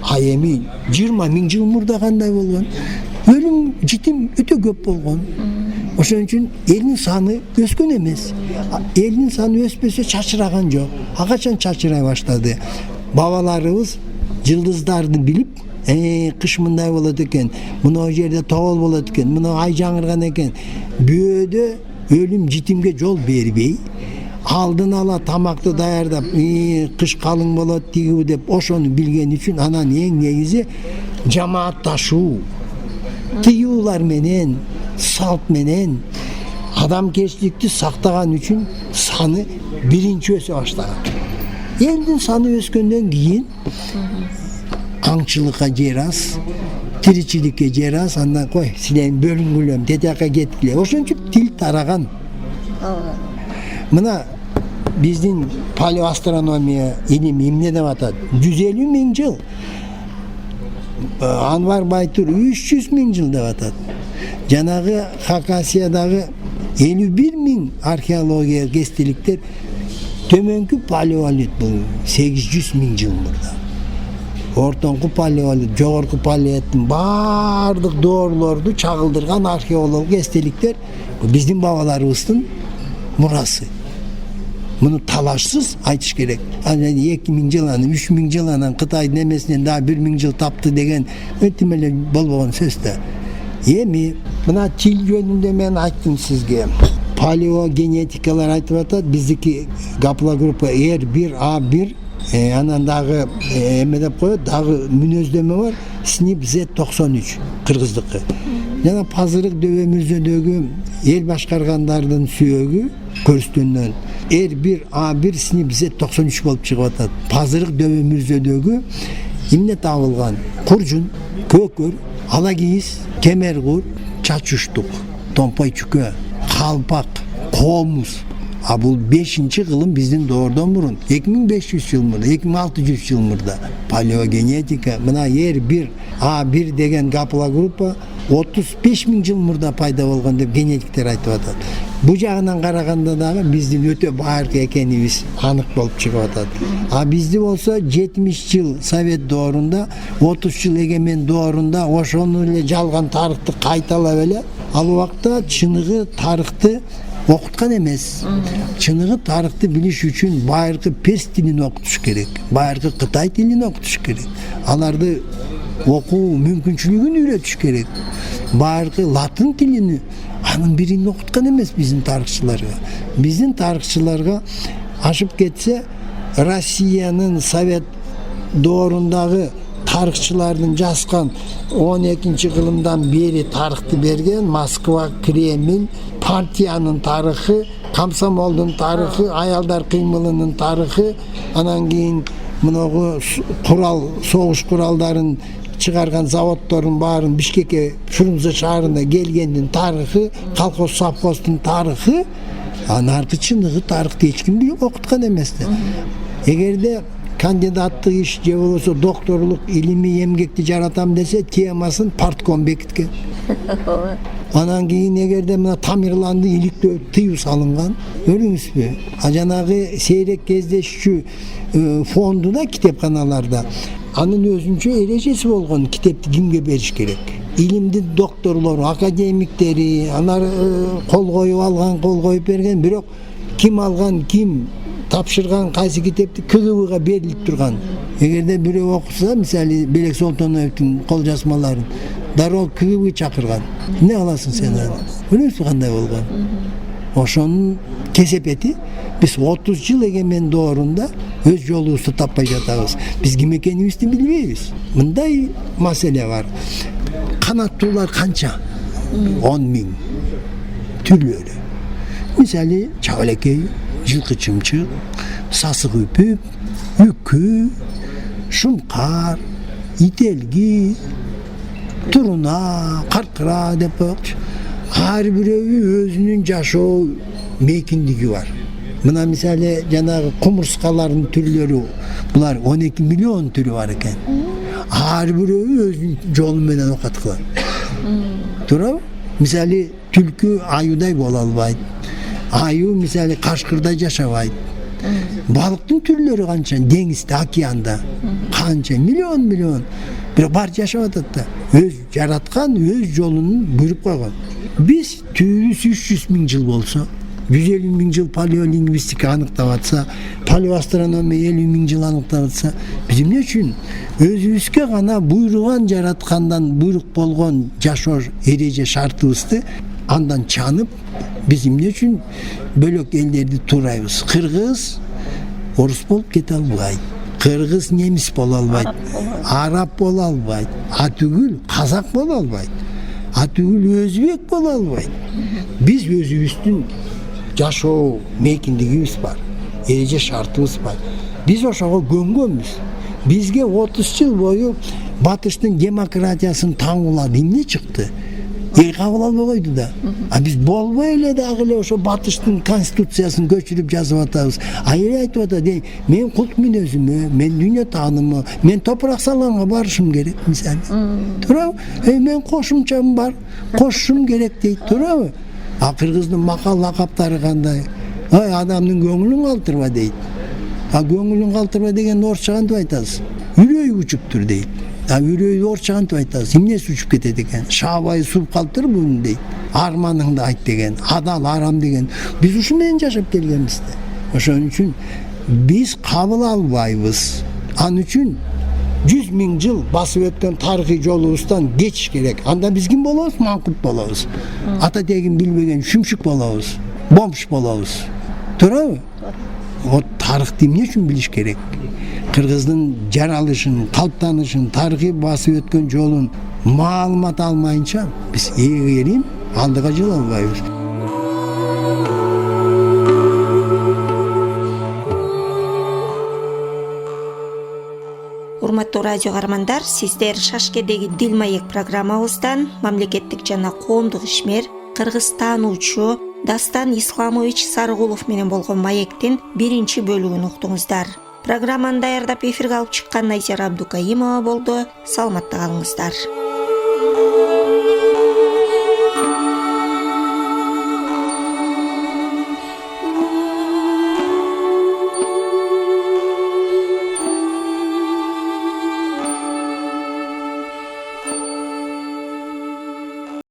Ayemi 20 ming yıl murda kanday bolgan. Ölüm citim öte köp bolgan. Oşun için elin sanı öskön emes. Elin sanı öspese çaçıragan yok. Akaçan çaçıray başladı. Babalarımız yıldızlarını bilip kış mınday boladı eken, bunu o yerde toğul boladı eken, bunu ay жаңырgan eken, böyle ölüm citimge yol berbey, aldın ala tamakты dayardap, kış kalın boladı diye dep oşonu bilgen için anan en negizi cemaat taşuu, tiyular menen, salt menen, адамгерчиликти сактаган үчүн саны биринчи өсө баштаган. Элдин саны өскөндөн кийин аңчылыкка жер аз, тиричиликке жер аз, андан кой силен бөлүнгүлөм, тетияка кеткиле. Ошентип тил тараган. Мына биздин палеоастрономия илими эмне деп атат? 150 миң жыл. Анвар Байтур 300 миң жыл деп атат. Жанагы Хакасиядагы 51 миң археология кестеликтер төмөнкү палеолит бул 800 миң жыл мурда. Ортоңку палеолит, жогорку палеолиттин баардык доорлорду чагылдырган археолог эстеликтер биздин бабаларыбыздын мурасы. Муну талашсыз айтыш керек. Анан 2000 жыл анан 3000 жыл анан Кытайдын эмесинен дагы 1000 жыл тапты деген өтө эле болбогон сөз да. Эми мына тил жөнүндө мен айттым сизге. Палеогенетикалар айтып атат, биздики гаплогруппа R1A1 анан дагы эме деп коет, дагы мүнөздөмө бар, СНИП Z93 кыргыздыкы. Жана Пазырык дөбөмүздөгү эл башкаргандардын сүйөгү көрүстүнөн R1A1 СНИП Z93 болуп чыгып атат. Пазырык дөбөмүздөгү эмне табылган? Куржун, көкөр, алагийиз, кемергур, чачуштук, томпой чүкө, калпак, комуз. А бул 5-чи кылым биздин доордон мурун 2500 жыл мурда, 2600 жыл мурда палеогенетика мына R1A1 деген гаплогруппа 35 миң жыл мурда пайда болгон деп генетиктер айтып атат. Бу жагынан караганда дагы биздин өтө байыркы экенибиз анык болуп чыгып атат. А бизди болсо 70 жыл Совет доорунда, 30 жыл эгемен доорунда ошону эле жалган тарыхты кайталап эле ал убакта чыныгы тарыхты окуткан эмес. Чыныгы тарыхты билиш үчүн байыркы перс тилин окутуш керек, байыркы Кытай тилин окутуш керек. Аларды окуу мүмкүнчүлүгүн үйрөтүш керек. Байыркы латын тилини анын бирин окуткан эмес биздин тарыхчыларга. Биздин тарыхчыларга ашып кетсе Россиянын Совет доорундагы тарыхчылардын жазган 12-чи кылымдан бери тарыхты берген Москва, Кремль, партиянын тарыхы, комсомолдун тарыхы, аялдар кыймылынын тарыхы, анан кийин мынагы курал, согуш куралдарын чыгарган заводдордун баарын Бишкекке, Фрунзе шаарына келгендин тарыхы, колхоз совхоздун тарыхы, анаркы чыныгы тарыхты эч ким окуткан эмес да. Эгерде кандидаттык иш же болбосо докторлук илимий эмгекти жаратам десе темасын партком бекиткен. Анан кийин эгерде мына Тамерланды иликтөө тыюу салынган, көрдүңүзбү? Жанагы сейрек кездешчү фондуна китепканаларда анын өзүнчө эрежеси болгон, китепти кимге бериш керек. Илимдин докторлору, академиктери, алар кол коюп алган, кол коюп берген, бирок ким алган, ким тапшырган кайсы китепти КГБга берилип турган. Эгерде бирөө окуса, мисалы Белек Солтоновдун кол жазмаларын дароо КГБ чакырган. Эмне кыласың сен аны? Билесиз кандай болгон? Ошонун кесепети биз 30 жыл эгемен доорунда өз жолубузду таппай жатабыз. Биз ким экенибизди билбейбиз. Мындай маселе бар. Канаттуулар канча? 10 миң түрлөрү. Мисалы чабалекей, жылкы чымчык, сасык үпүп, үкү, шумкар, ителги, туруна, каркыра деп коелучу. Ар бирөө өзүнүн жашоо мейкиндиги бар. Мына мисалы жанагы кумурскалардын түрлөрү, булар 12 миллион түрү бар экен. Ар бирөө өзүнүн жолу менен окат кылат. Туурабы? Мисалы түлкү аюдай боло албайт. Аю мисалы кашкырда жашабайт. Балыктын түрлөрү канча, деңизде, океанда канча миллион. Бирок бар жашап атат да. Өз жараткан, өз жолун буйруп койгон. Биз түбүбүз 300 миң жыл болсо, 150 миң жыл палеолингвистика аныктап атса, палеоастрономия 50 миң жыл аныктап атса, биз эмне үчүн өзүбүзгө гана буйруган жараткандан буйрук болгон жашоо эреже шартыбызды андан чанып, биз эмне үчүн бөлөк элдерди туурайбыз? Кыргыз орус болуп кете албайт. Кыргыз немис боло албайт. Араб боло албайт. А түгүл казак боло албайт. түгүл өзбек боло албайт. Биз өзүбүздүн жашоо мейкиндигибиз бар, эреже шартыбыз бар. Биз ошого көнгөнбүз. Бизге 30 жыл бою батыштын демократиясын таңуулап эмне чыкты? Кабыл албай койду да. Биз болбой эле дагы эле ошо батыштын конституциясын көчүрүп жазып атабыз. Эле айтып атат, мен култ мүнөзүмө, мен дүйнө таанымы, мен топурак салганга барышым керек, мисалы. Туурабы? Мен кошумчам бар, кошушум керек дейт, туурабы? Кыргыздын макал лакаптары кандай? Адамдын көңүлүн калтырба дейт. Көңүлүн калтырба деген орусча кантип айтасыз? Үрөйү учуптур дейт. Үрөйү орусча кантип айтасыз? Эмнеси учуп кетет экен? Шаабай суп калтыр бун дейт. Арманыңды айт деген, адал арам деген. Биз ушу менен жашап келгенбиз да. Ошон үчүн биз кабыл албайбыз. Ал үчүн 100 000 жыл басып өткөн тарыхый жолубуздан кечиш керек. Анда биз ким болобуз? Маңкурт болобуз. Ата тегин билбеген шүмшүк болобуз. Бомж болобуз. Туурабы? Тарыхты эмне үчүн билиш керек? Кыргыздын жаралышын, калыптанышын, тарыхый басып өткөн жолун маалымат алмайынча биз эгерим алдыга жыла албайбыз. Урматтуу радио каармандар, сиздер Шашкедеги Дил маек программабыздан мамлекеттик жана коомдук ишмер, кыргыз таануучу Дастан Исламович Сарыгулов менен болгон маектин 1-бөлүгүн уктуңуздар. Программаны даярдап эфирге алып чыккан Айзера Абдукаимова болду. Саламатта калыңыздар.